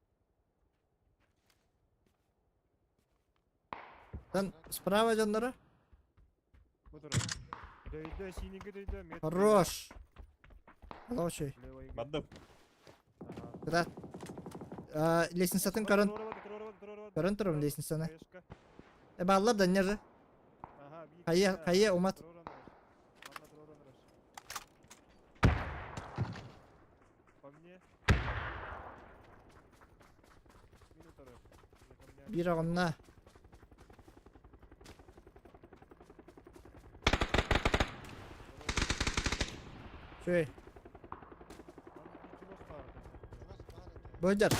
Speaker 2: Lan справа canları.
Speaker 3: Который. Да, синенький, да, метр.
Speaker 2: Хорош. Хороший.
Speaker 3: Левый.
Speaker 8: Baddım.
Speaker 3: Ага.
Speaker 2: Kırat. Лестницатын karın. Karın turun lestnicаны.
Speaker 3: Решка.
Speaker 2: Ballar da nerede?
Speaker 3: Ага, видишь.
Speaker 2: Kayı umat.
Speaker 3: По мне. Минуту.
Speaker 2: Bir onunla. Şöyle. Boycar.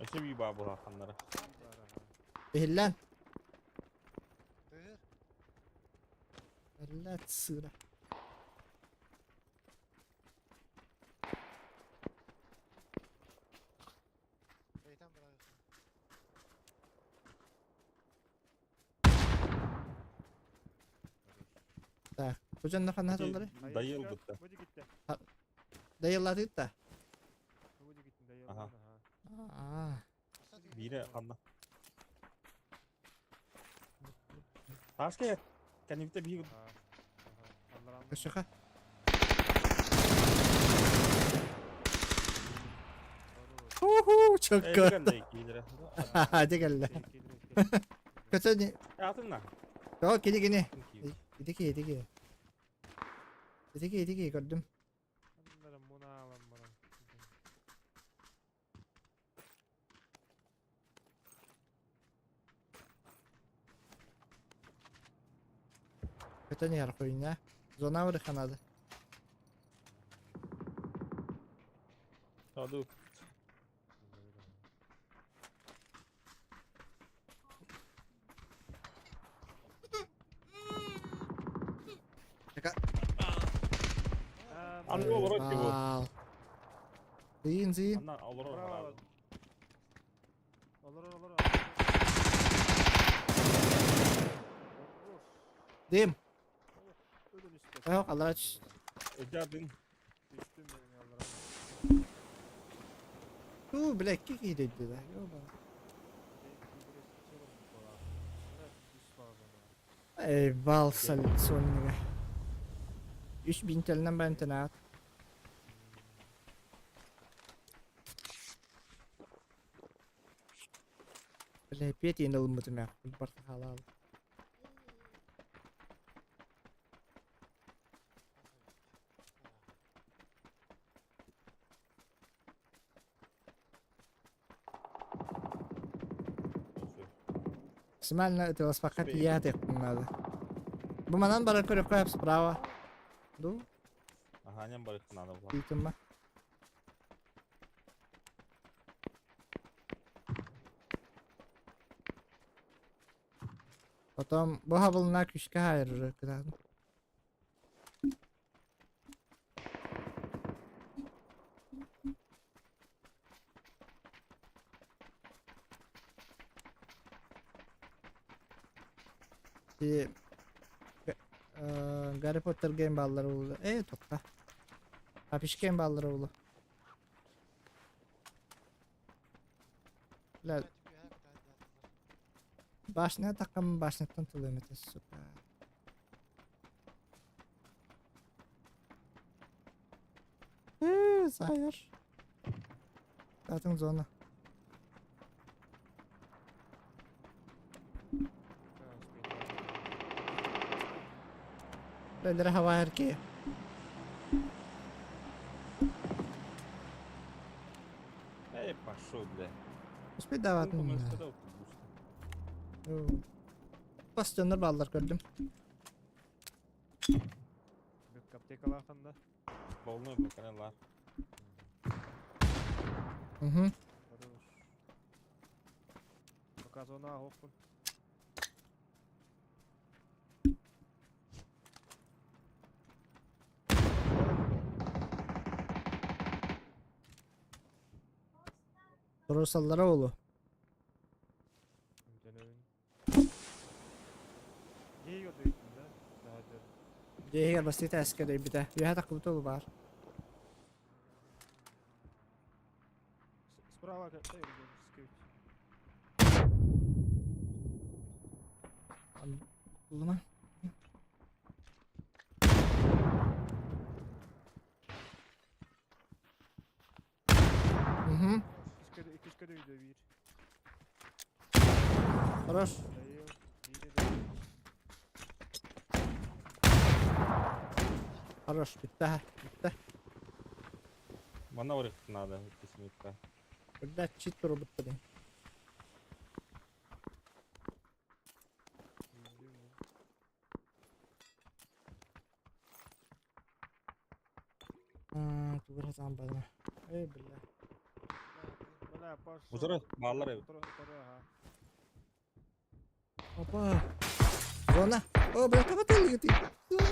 Speaker 8: Aşağı bir babu hakanlara.
Speaker 2: Ehillen.
Speaker 7: Tığır.
Speaker 2: Allah sığıra.
Speaker 7: Şeytan bırakırsın.
Speaker 2: Так. Kocanlar kanat onları.
Speaker 8: Dayı yıldıktı.
Speaker 3: Bucu gitti.
Speaker 2: Dayılladık da.
Speaker 3: Bucu gitti. Dayı
Speaker 8: Aha.
Speaker 3: aha.
Speaker 2: Aa.
Speaker 8: Biri kanna. Taş gel. Kendimde bir
Speaker 3: Aha. Allah Allah.
Speaker 2: Şaka. Uhu çok kötü.
Speaker 8: elden de ikiyle.
Speaker 2: Hadi gel lan. Kötü ne?
Speaker 8: Yatın lan.
Speaker 2: Yok gidi gini.
Speaker 8: Çünkü
Speaker 2: Gidi. Gidi gördüm.
Speaker 3: Onların bunu alan bana.
Speaker 2: Kötü ne yer koyun ya. Zona vurdu kanadı.
Speaker 8: Hadi.
Speaker 2: Şaka.
Speaker 8: Anne olur ki bu.
Speaker 2: Eyvah. Zihin.
Speaker 8: Anne olur olur
Speaker 3: Bravo.
Speaker 8: abi.
Speaker 3: Olur.
Speaker 2: Dim.
Speaker 3: Ölün üstte.
Speaker 2: Yok Allah aç.
Speaker 8: Ödedin.
Speaker 3: Düştüm benim yallara.
Speaker 2: Black kick iyi dedi de. Yok Ey bal sonuna. 3000 TL'den ben tenat. Böyle hep yetiğinde olmadım ya. Bir portakal al. Максимально это вас пока пьятых надо. Буманан бара көрөккө справа. Ду,
Speaker 8: Aha nem barık надо было.
Speaker 2: дейтін ба? Потом bu хабылына күшке хайырыр кыдадым. Гарри Поттер game balları oldu. Topla. Hapiş game balları oldu. Lan başına takım başına tanıtılıyor mete süper. Sayır. Zaten zona. Böyle hava erkeği.
Speaker 8: Эй, пошел, бля.
Speaker 2: Uspet davatın
Speaker 8: Думаю,
Speaker 2: ya.
Speaker 8: когда вот будешь?
Speaker 2: Bastonlar ballar gördüm.
Speaker 3: Bir kaptek alakanda.
Speaker 8: Volnu öpme kanallar.
Speaker 2: Hı.
Speaker 3: Хорош. Пока зона хоппун.
Speaker 2: Sorusallara oğlu.
Speaker 3: Gey gördü üstünde. Daha da.
Speaker 2: Diye basit askeri bir de. Bir hata kutu var.
Speaker 3: Справа как эй, скрыть.
Speaker 2: Kuluma. Hı.
Speaker 3: İki şkada video bir.
Speaker 2: Хорош.
Speaker 3: Dayı. İyi de.
Speaker 2: Хорош. Bitti ha. Bitti.
Speaker 8: Bana barık надо, kesinlikle.
Speaker 2: Burada cheat duru bitti. Tugura zaman bana. Ey billah.
Speaker 3: Bana pos.
Speaker 8: Uzara bağlar ev.
Speaker 3: Ha.
Speaker 2: Apa? Zona. Oh, berapa betul gitu. Zona.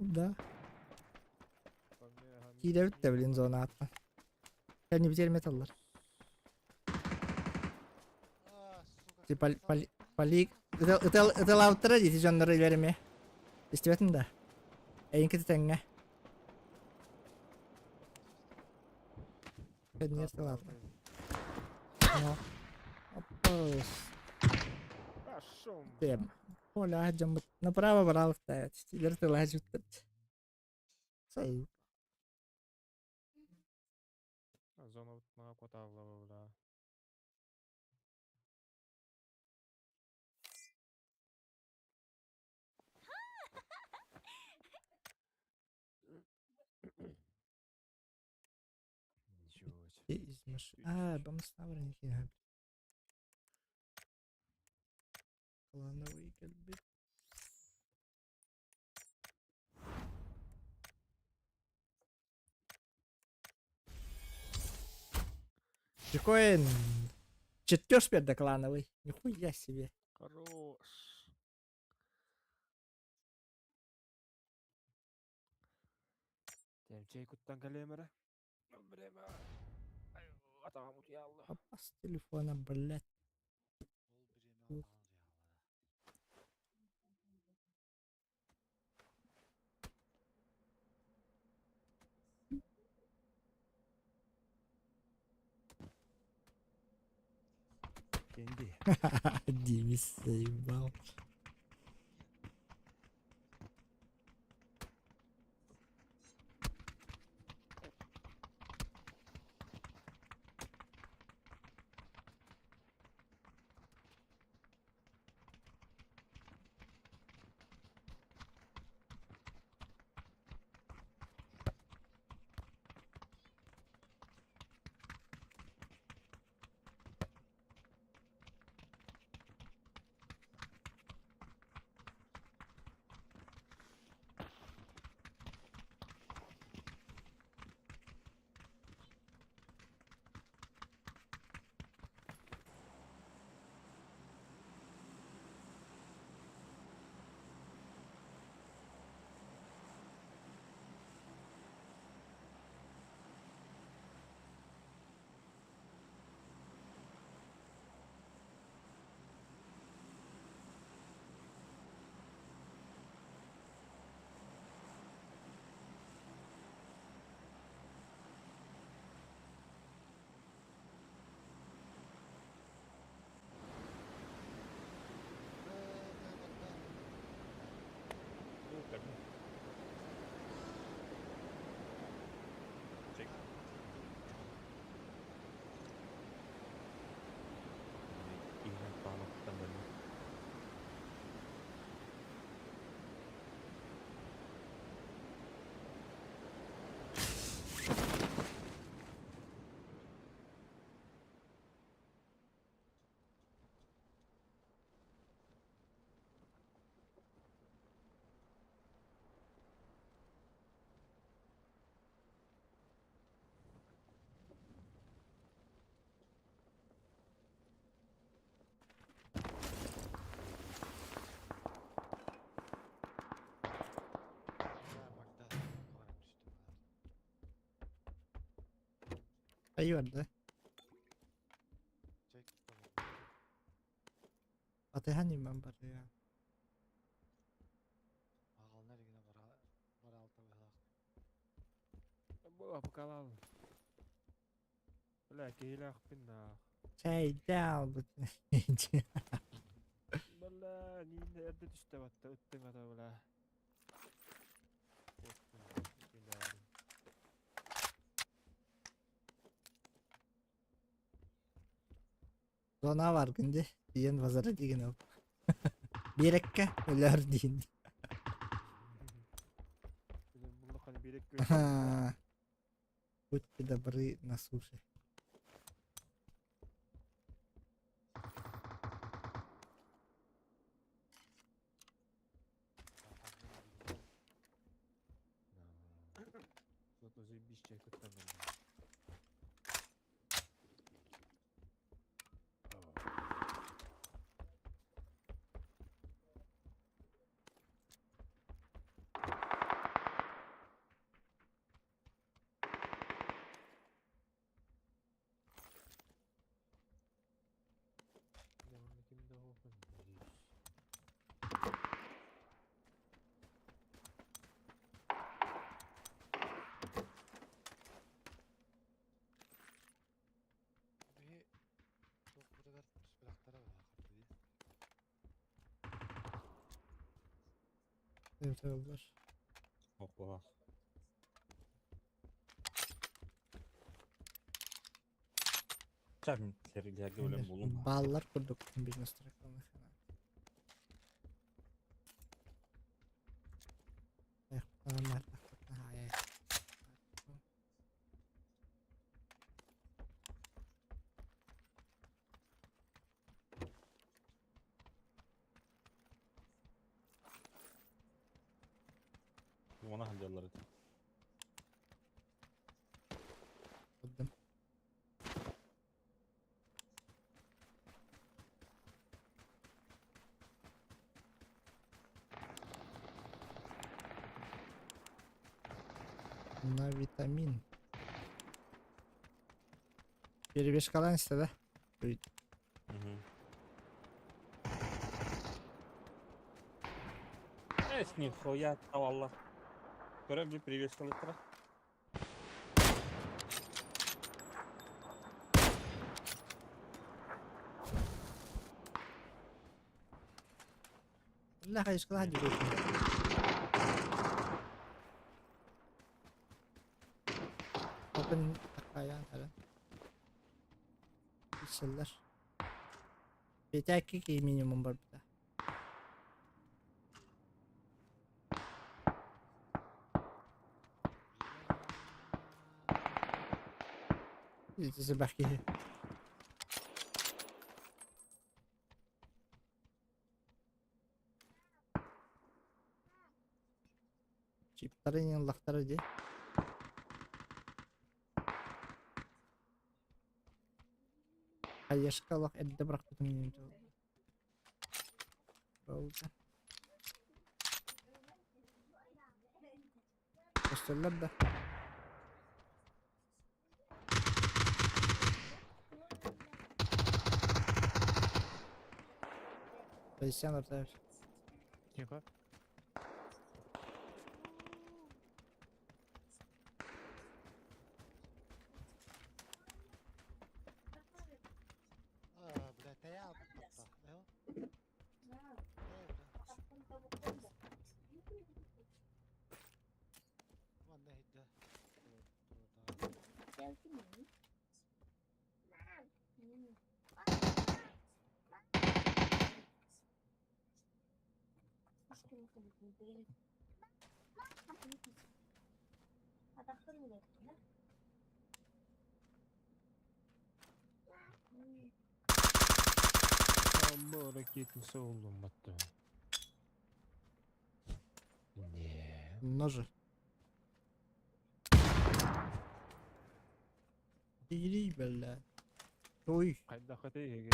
Speaker 2: Da. Kide bitti bilin zona atma. Kendi biter metallar. Palik. Itu lautra di jonları vermeye. İstiyorsun da. En kötü tenge. Ben niye var? Tamam. Опус.
Speaker 3: Пошёл.
Speaker 2: Тем. Оля, джамбут. Направо, право ставить. Теперь ты ложишь. Сэй.
Speaker 3: Зона на потавлова, да. Ничего себе.
Speaker 2: Из машины. А, бомставреники. Клановый кальбит. Биткоин. Чертёж перда клановый. Нихуя себе.
Speaker 3: Хорош. Темчей куттан калемере. Время. Ай, атамут ялла.
Speaker 2: Папа с телефона, блядь.
Speaker 7: Ол
Speaker 2: Ух.
Speaker 7: биреме алан жаалара.
Speaker 3: Кенди.
Speaker 2: Димис заебал. Ayı da. Atahan ben bari ya.
Speaker 7: Агалнар игине бара алта быхак.
Speaker 3: Bu apkalal. Бля, кейлах пинна.
Speaker 2: Şey down.
Speaker 3: Бля, нинде эрде түстө батта, ыттың ата бля.
Speaker 2: Zona var günde. Diyen pazara diyen o. Bir dakika öler diyen.
Speaker 3: Bunu hani bir
Speaker 2: Будьте добры на суше.
Speaker 3: Зато заебись чай куттан
Speaker 2: Evet oldular.
Speaker 8: Hopla. Çabuk serilerde öyle bulunma.
Speaker 2: Bağlar kurduk. Business track'larını falan. Tamam, hayır.
Speaker 8: Ona halyalar.
Speaker 2: Buldum. Bunlar vitamin. Biri 5 kalan istedi.
Speaker 8: Hı hı. Es нихуя tavalla. Görev previous kılıklara.
Speaker 2: Allah aşkına hadi bakayım. Open ayağın falan. Pisler. Bir tek minimum var burada. Size bakayım. Çiplerin yanlakları diye. Hayır kalak evde bıraktım yine. Oldu. Gösterirler de. Pozisyon ortaya.
Speaker 3: Тихо.
Speaker 7: Блядь, а я тут. Ванна гидде.
Speaker 3: Amma ракетница oldum battı. Ne?
Speaker 2: Ножи. İyi böyle. Oy.
Speaker 3: Kayda katayı.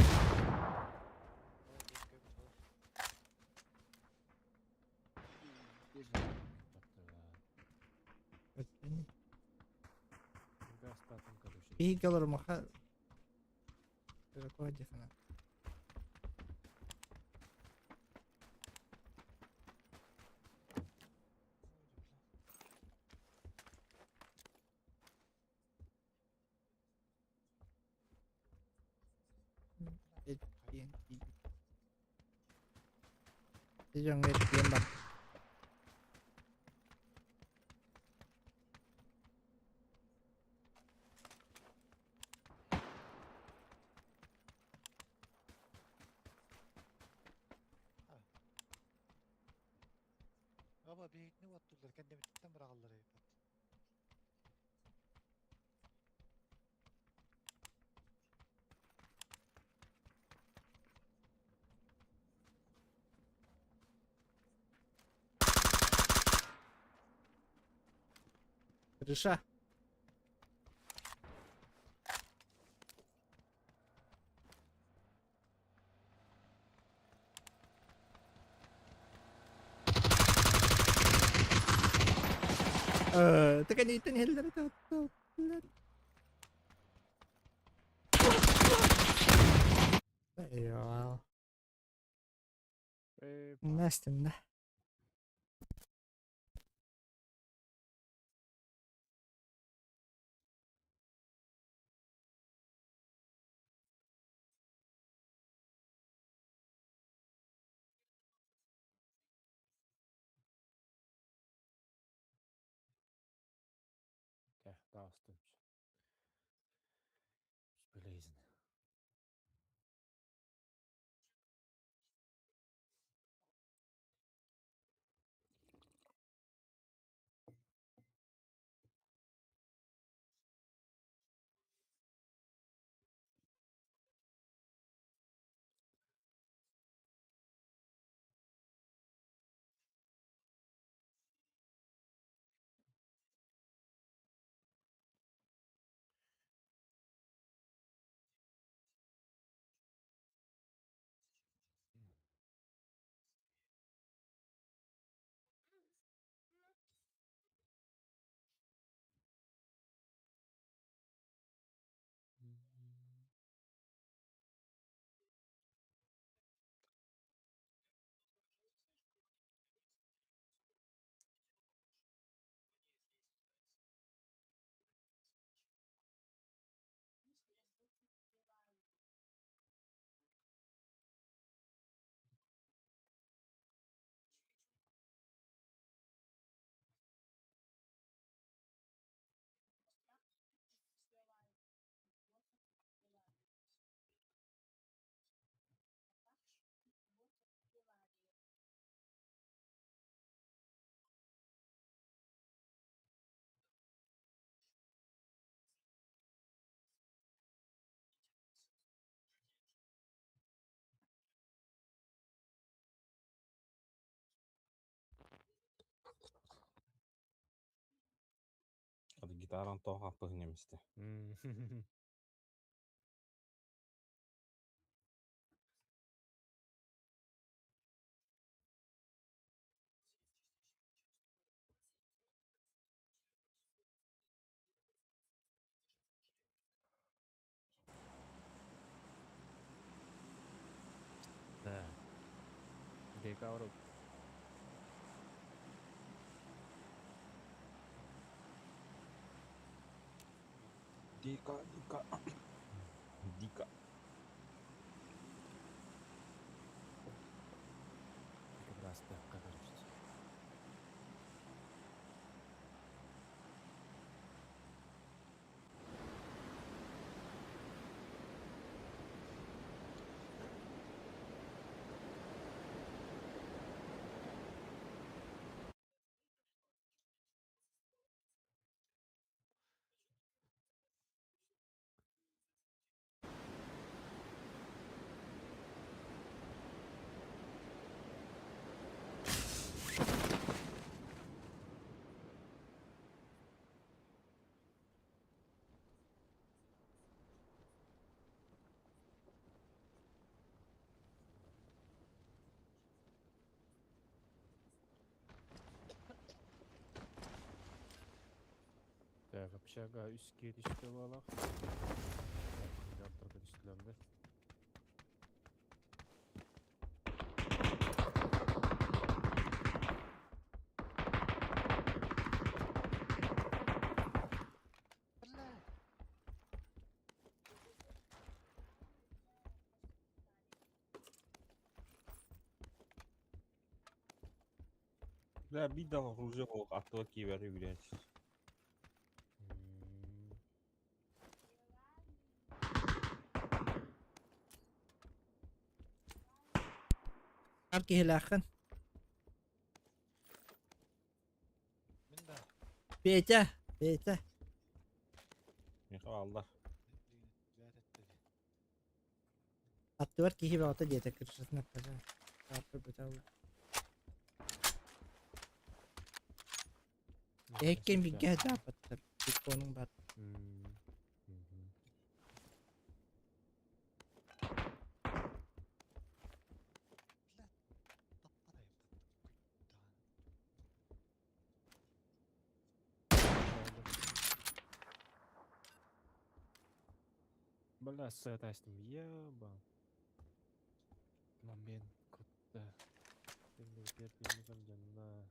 Speaker 3: Гастатом, короче.
Speaker 2: İyi kalır maka. Böyle koyacak sana. Diyan ettiğim bak.
Speaker 7: Baba bir ne oturdular kendimi tütten bırakırlar evde.
Speaker 2: Rışa. Tekan itin heller ito. Eyvah. Nastin de.
Speaker 3: Астым. Beleza.
Speaker 8: Hadi gitaran toh apa nemiste.
Speaker 3: Да. Декавр.
Speaker 8: Dika. Dika.
Speaker 3: Как раз так, короче. Так, общага üstке yetiştirip alaq. Yaptırdık üstlerinde.
Speaker 8: Ya bir daha ruja o atla ki veriyor bilen.
Speaker 2: Arki hilakın.
Speaker 7: Min da.
Speaker 2: Beyte. Beyte.
Speaker 8: Ne Allah.
Speaker 7: Ziyarət dedi.
Speaker 2: Attı var ki hibe ota diye tekrar yapacak. Çarpı bıçağı. Ekken bir gel daha battır. Bir konum bat.
Speaker 3: Бля, с этой стим ебан. Момент куда? Tinggal ini kan jannah.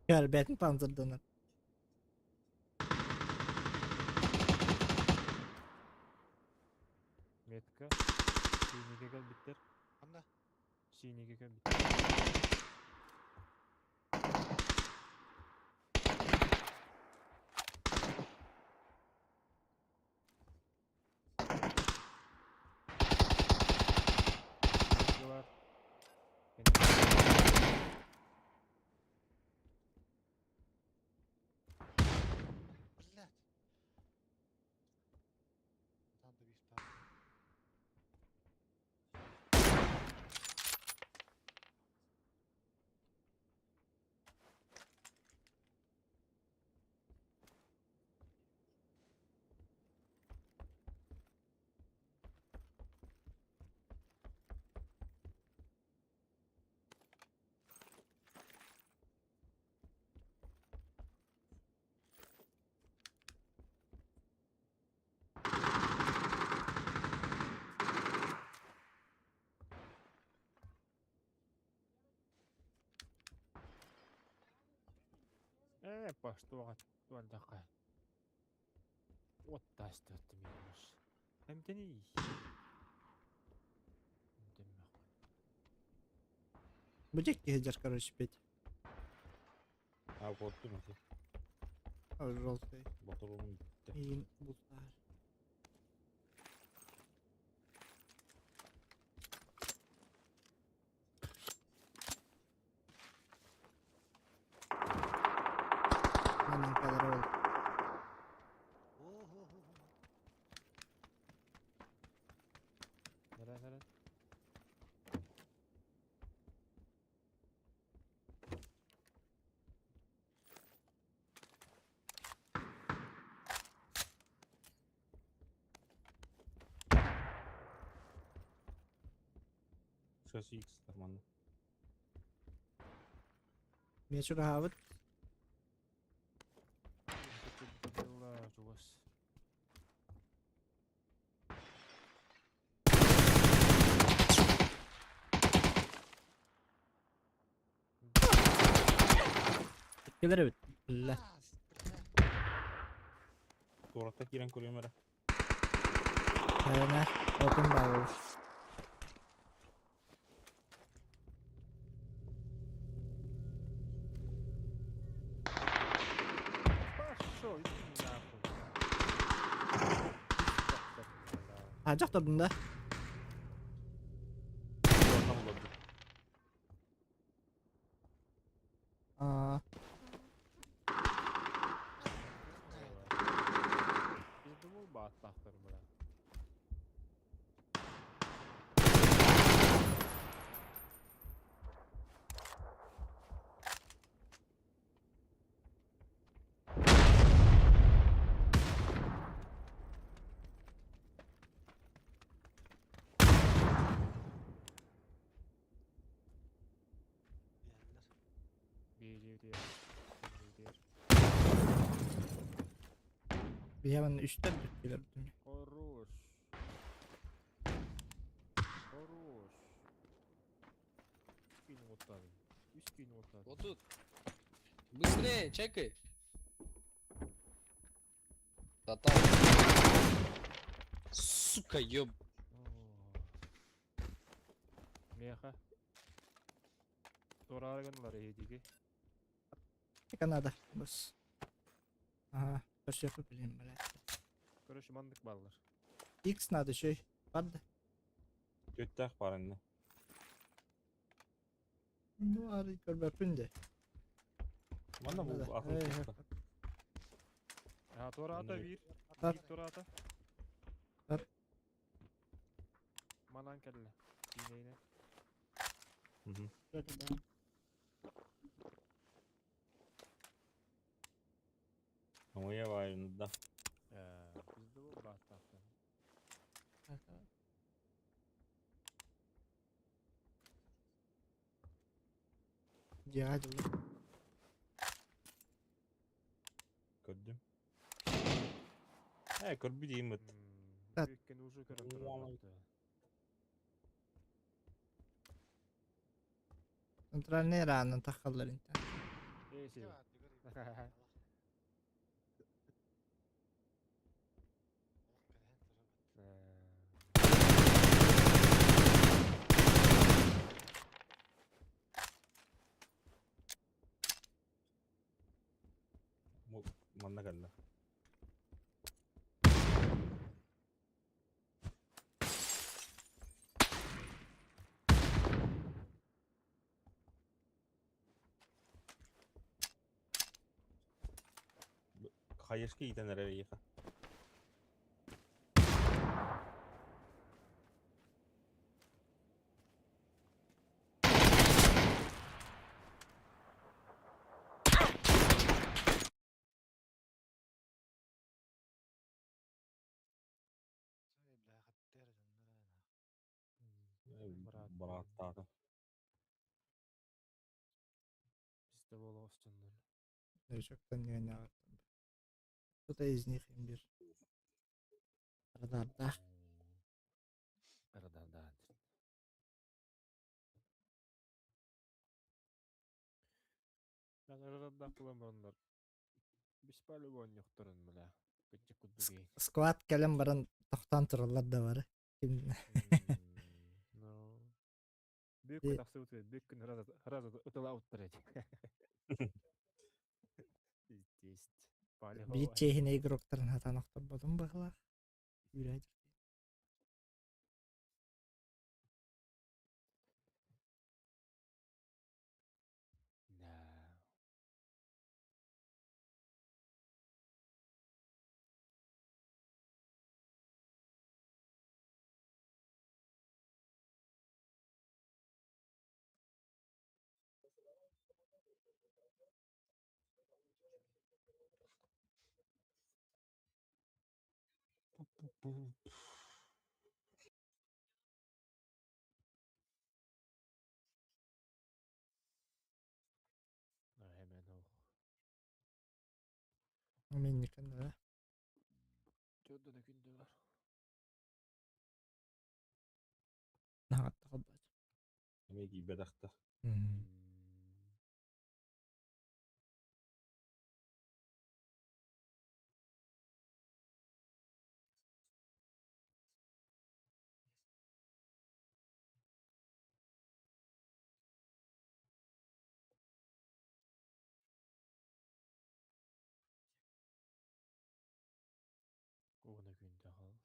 Speaker 2: Gel betin panzırdanır.
Speaker 3: Метка. Синийге кел биттер.
Speaker 7: Анда.
Speaker 3: Синийге кел биттер. Başta tuan dakika. Ottaş dörtte minus. Hem de iyi.
Speaker 2: Böcek gezer короче Петь.
Speaker 8: Ha korktu nasıl?
Speaker 2: Желтый.
Speaker 8: Motorumun gitti.
Speaker 2: İyi bulutlar. Hemen kadar oldu.
Speaker 3: Nere?
Speaker 8: Şurası X tırmandı.
Speaker 2: Вечер хавать.
Speaker 3: Дела жуас.
Speaker 2: Gelir bit. Billah.
Speaker 8: Tuvalete giren koruyor
Speaker 2: Hayana. Open bağlı.
Speaker 3: Пошел, иди нахуй.
Speaker 2: Hacak tadın da.
Speaker 8: Tuvalete buladı.
Speaker 2: Aa.
Speaker 3: Bizde bu batlaktır bura.
Speaker 7: Yerler.
Speaker 3: Bir diyor. Bir.
Speaker 2: Bir hemen üstten gelir.
Speaker 3: Хорош. Хорош. Скинь вот так. И скинь вот так.
Speaker 9: Вот тут. Быстрее, чекай. Татар. Сука, ёб.
Speaker 3: Меха. Sorarganlar eğdigi.
Speaker 2: Kanada. Bas. Aha. Baş yapıp bileyim böyle.
Speaker 3: Короче, mandık ballar.
Speaker 2: X nadı şey. Vardı.
Speaker 8: Göttek var anne.
Speaker 2: Bu arı kör bapünde.
Speaker 8: Bana
Speaker 2: Anladım.
Speaker 8: bu akıl
Speaker 2: Hey,
Speaker 8: tuttu.
Speaker 3: Ha torata
Speaker 8: Anladım.
Speaker 3: bir.
Speaker 2: Tar.
Speaker 3: Bir torata.
Speaker 2: Tar.
Speaker 3: Manan kelle. Yine.
Speaker 8: Hı hı. Ama ya var yanında.
Speaker 3: Bizde bu batlaktır.
Speaker 2: Cihaz oldu.
Speaker 8: Gördüm. He kör bir diyeyim mi?
Speaker 2: Так.
Speaker 3: Büyükken ucu kırıp
Speaker 8: Vallahi.
Speaker 3: durmakta.
Speaker 2: Центральный рано тахалар инте.
Speaker 3: Ейси.
Speaker 7: Кеват, югар, югар.
Speaker 8: Bu manna geldi. Hayırski giden nereye yıka?
Speaker 7: Söyle bile hatta canlar
Speaker 8: Bırak tadı.
Speaker 3: Bizde bol olsunlar.
Speaker 2: Çoktan yani ağırdım. Bu da из них имбир. Радарда.
Speaker 3: Aradan. Ben aradan kullanmıyorum. Биш полигон юқтырын мына. Күтчі күддігі.
Speaker 2: Squad келем баран тохтан тураллар да бар.
Speaker 3: Ну. Büyük
Speaker 2: Di-
Speaker 3: taqsı ötüyor. Büyük gün razı ötüla öttüredi. Ist.
Speaker 2: Bir çehin egroktarın hatanaktar bodum bağla. Yürüyür.
Speaker 3: No. Hemen o.
Speaker 2: Minni kanada.
Speaker 3: Çöldü de gündü var.
Speaker 2: Nahat tabat.
Speaker 8: Megi bedakta.
Speaker 3: Onu günde al.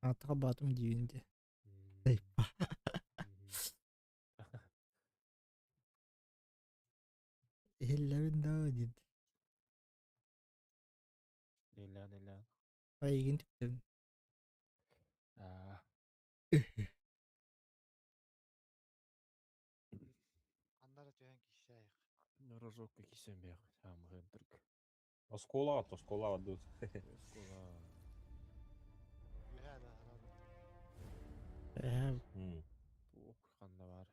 Speaker 2: Atağa batım düğünde.
Speaker 3: Hmm.
Speaker 2: Eyvah. Ellerin daha dedi.
Speaker 3: Neyle.
Speaker 2: Baygın tüplerin.
Speaker 3: Aa.
Speaker 7: Аннары төһөн кишсәйх.
Speaker 3: Норожок кисен бек. Там хэнтрик.
Speaker 8: Оскола дус.
Speaker 3: Эскола.
Speaker 7: Үһә да харан.
Speaker 3: Тук канда бар.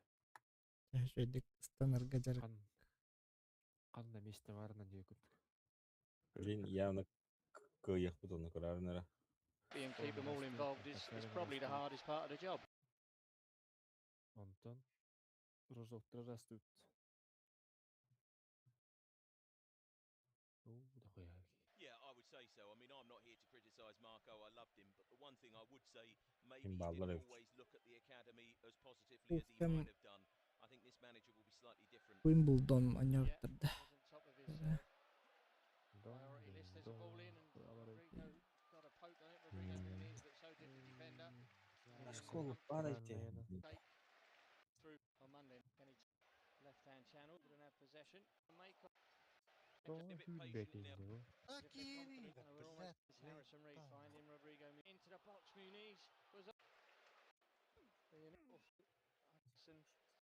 Speaker 2: Şöyle станар gajar.
Speaker 3: Канда месте барына дүйкүт.
Speaker 8: Блин, явно кыйык бутуну кырарынара.
Speaker 9: And keep them all involved is probably the hardest part of the job.
Speaker 3: Ondan Rozok'ta rastut. Bu da koyar.
Speaker 10: Yeah, I would say so. I mean, I'm not here to criticise Marco. I loved him, but the one thing I would say, maybe he
Speaker 8: Ballar
Speaker 10: didn't
Speaker 8: evet.
Speaker 10: always look at the academy as positively as he
Speaker 2: Hem-
Speaker 10: might have done. I think this manager will be slightly different.
Speaker 2: Wimbledon oynayacaktı.
Speaker 9: Wasn't top of his priority list. There's a ball in and Rodrigo got a poke on it. Rodrigo Muniz, but so did the defender.
Speaker 8: Оскола падайте.
Speaker 9: Take through on Monday. Kenny left-hand channel, wouldn't have possession. Make up.
Speaker 3: Doğru bekliyor.
Speaker 7: Акири.
Speaker 9: We're almost Harrison Reed finding Rodrigo into the box. Muniz was up. Hudson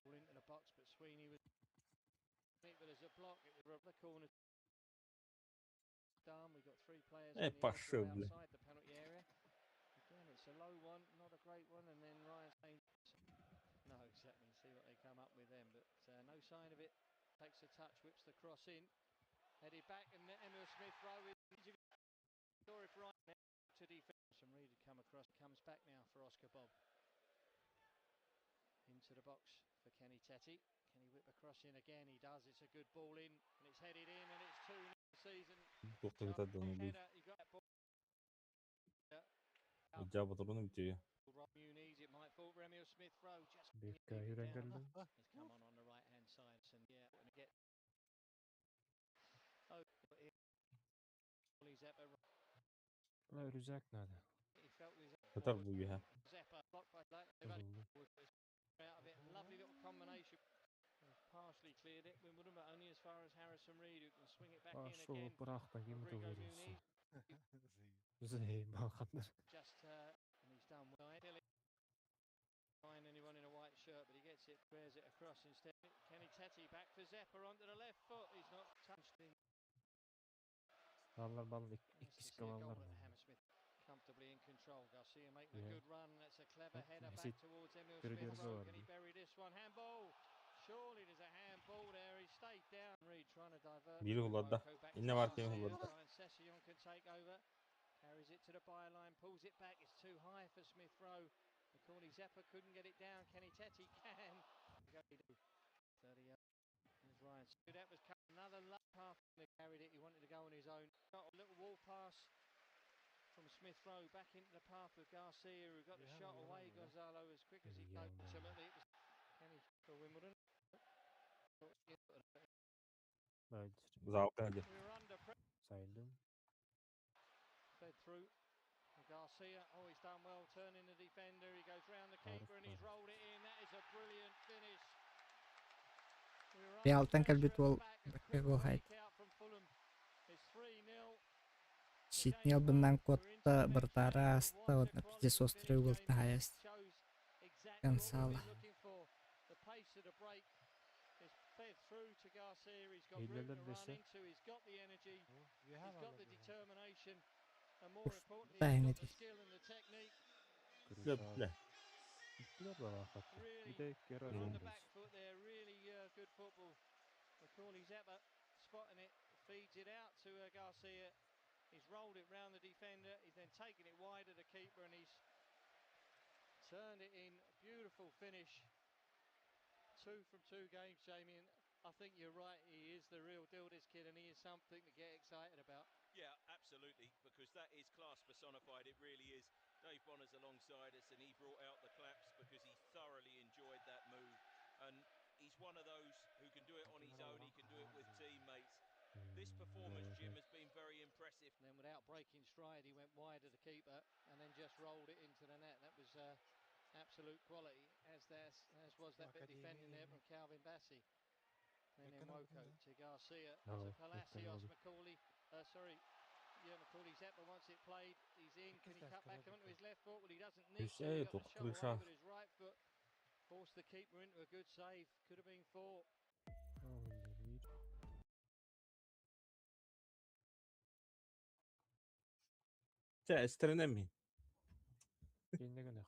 Speaker 9: ball into the box, but Sweeney was. But there's a block. It was the corner. Done. We've got three players on the edge
Speaker 8: пошел,
Speaker 9: or
Speaker 8: бля.
Speaker 9: outside the penalty area. Again, it's a low one, not a great one, and then Ryan saying, no, exactly. See what they come up with then, but no sign of it. Takes a touch, whips the cross in, headed back, and Emil Smith Rowe with Dorif Ryan to defend. Some Reed had come across, comes back now for Oscar Bob. Into the box for Kenny Tetty. Can he whip a cross in again? He does. It's a good ball in, and it's headed in, and it's 2-0 season.
Speaker 8: Doktor dono değil.
Speaker 9: Header, he got that ball.
Speaker 8: Ucağı butunu bitiyor.
Speaker 9: Rob Muniz, it might fall for Emil Smith Rowe. Just
Speaker 3: Bir
Speaker 9: keep it
Speaker 3: yüren
Speaker 9: down.
Speaker 3: geldi.
Speaker 9: He's come on the right hand side, and yeah, and get. Oh, Oli Zeppa.
Speaker 3: La yürüyecek nerede?
Speaker 9: He felt his.
Speaker 8: Katar bu ya.
Speaker 9: Zeppa blocked by Black.
Speaker 3: Oldu.
Speaker 9: Out of it, lovely little combination. They've partially cleared it, Wimbledon, but only as far as Harrison Reed, who can swing it back in
Speaker 3: Şu
Speaker 9: again.
Speaker 3: bırak da kim
Speaker 9: Rodrigo
Speaker 3: doğrusu.
Speaker 9: Muniz.
Speaker 3: Zey bakanlar.
Speaker 9: Just and he's done well. Find anyone in a white shirt, but he gets it, bears it across instead. Kenny Tetty back for Zeppa onto the left foot. He's not touched the.
Speaker 3: Ballar ballar
Speaker 9: Nice to
Speaker 3: ikisi
Speaker 9: see a goal
Speaker 3: kalanlar
Speaker 9: at
Speaker 3: mı?
Speaker 9: Hammersmith. Comfortably in control. Garcia making
Speaker 3: Yeah.
Speaker 9: a good run. That's a clever header
Speaker 3: Neyse,
Speaker 9: back towards Emil
Speaker 3: bir
Speaker 9: Smith
Speaker 3: gerisi
Speaker 9: Rowe.
Speaker 3: var
Speaker 9: Can he
Speaker 3: bir.
Speaker 9: bury this one? Handball. Surely there's a handball there. He stayed down. Reed trying to divert.
Speaker 8: Biri huladı. Yine var ki huladı.
Speaker 9: Ryan Sessegnon can take over. Carries it to the byline, pulls it back. It's too high for Smith Rowe. McCauley Zeppa couldn't get it down. Kenny Tetty can. 30. Here's Ryan. That was another path and they carried it. He wanted to go on his own. Got a little wall pass from Smith Rowe back into the path of Garcia, who got the shot away. Gonzalo as quick as he could. Ultimately, it was Kenny for Wimbledon.
Speaker 8: Zaten
Speaker 9: We were under pressure.
Speaker 3: Sayıldım.
Speaker 9: Fed through. Garcia, oh, he's done well turning the defender. He goes round the keeper and he's rolled it in. That is a brilliant finish. We were
Speaker 2: Bir
Speaker 9: under
Speaker 2: alttan
Speaker 9: pressure
Speaker 2: kalbit
Speaker 9: at the
Speaker 2: wol.
Speaker 9: back. A
Speaker 2: Bakıyor
Speaker 9: quick
Speaker 2: bu
Speaker 9: break
Speaker 2: hayt.
Speaker 9: out from Fulham. It's 3-0.
Speaker 2: Щитни албынан котта бартара аста вот на пиде сострый был таяст. Gonzalo.
Speaker 3: Eylül'den dese.
Speaker 9: He's got the energy, he's got the determination, and more
Speaker 2: Uf,
Speaker 9: importantly,
Speaker 2: ben
Speaker 9: he's
Speaker 2: ne
Speaker 9: got the
Speaker 2: diyeyim.
Speaker 9: skill and the technique.
Speaker 8: Löple.
Speaker 3: Gittiler bana hatta.
Speaker 9: Really,
Speaker 3: Bir de geri
Speaker 9: on the
Speaker 3: döndüz.
Speaker 9: back foot there, really good football. Macaulay Zeppa spotting it, feeds it out to Garcia. He's rolled it round the defender. He's then taken it wide of the keeper and he's turned it in. Beautiful finish. 2 from 2 games, Jamie. And I think you're right. He is the real deal, this kid, and he is something to get excited about.
Speaker 10: Yeah, absolutely, because that is class personified. It really is. Dave Bonner's alongside us, and he brought out the claps because he thoroughly enjoyed that move. And he's one of those who can do it on his own. He can do it with teammates. This performance, Jim, has been very impressive.
Speaker 9: And then without breaking stride, he went wide of the keeper and then just rolled it into the net. That was absolute quality, as was that bit defending there from Calvin Bassey. And then Moko to Garcia, to Palacios, Macaulay, Macaulay Zeppa wants it played, he's in, can he cut back onto his left foot? Well, he doesn't need to, he got the shot away with his right foot, forced the keeper into a good save, could have been 4.
Speaker 8: Cioè, estrenemi.
Speaker 3: Yine gene.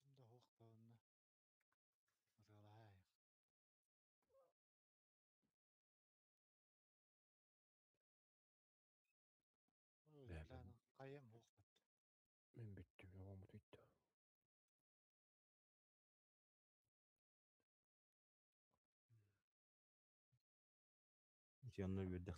Speaker 7: Şimdi hoogtoonne. Wat wil hij?
Speaker 3: Ben-
Speaker 7: Kleine kayem hoogbat.
Speaker 3: Ben bittim ya Umut bitti.
Speaker 8: Yanına bir de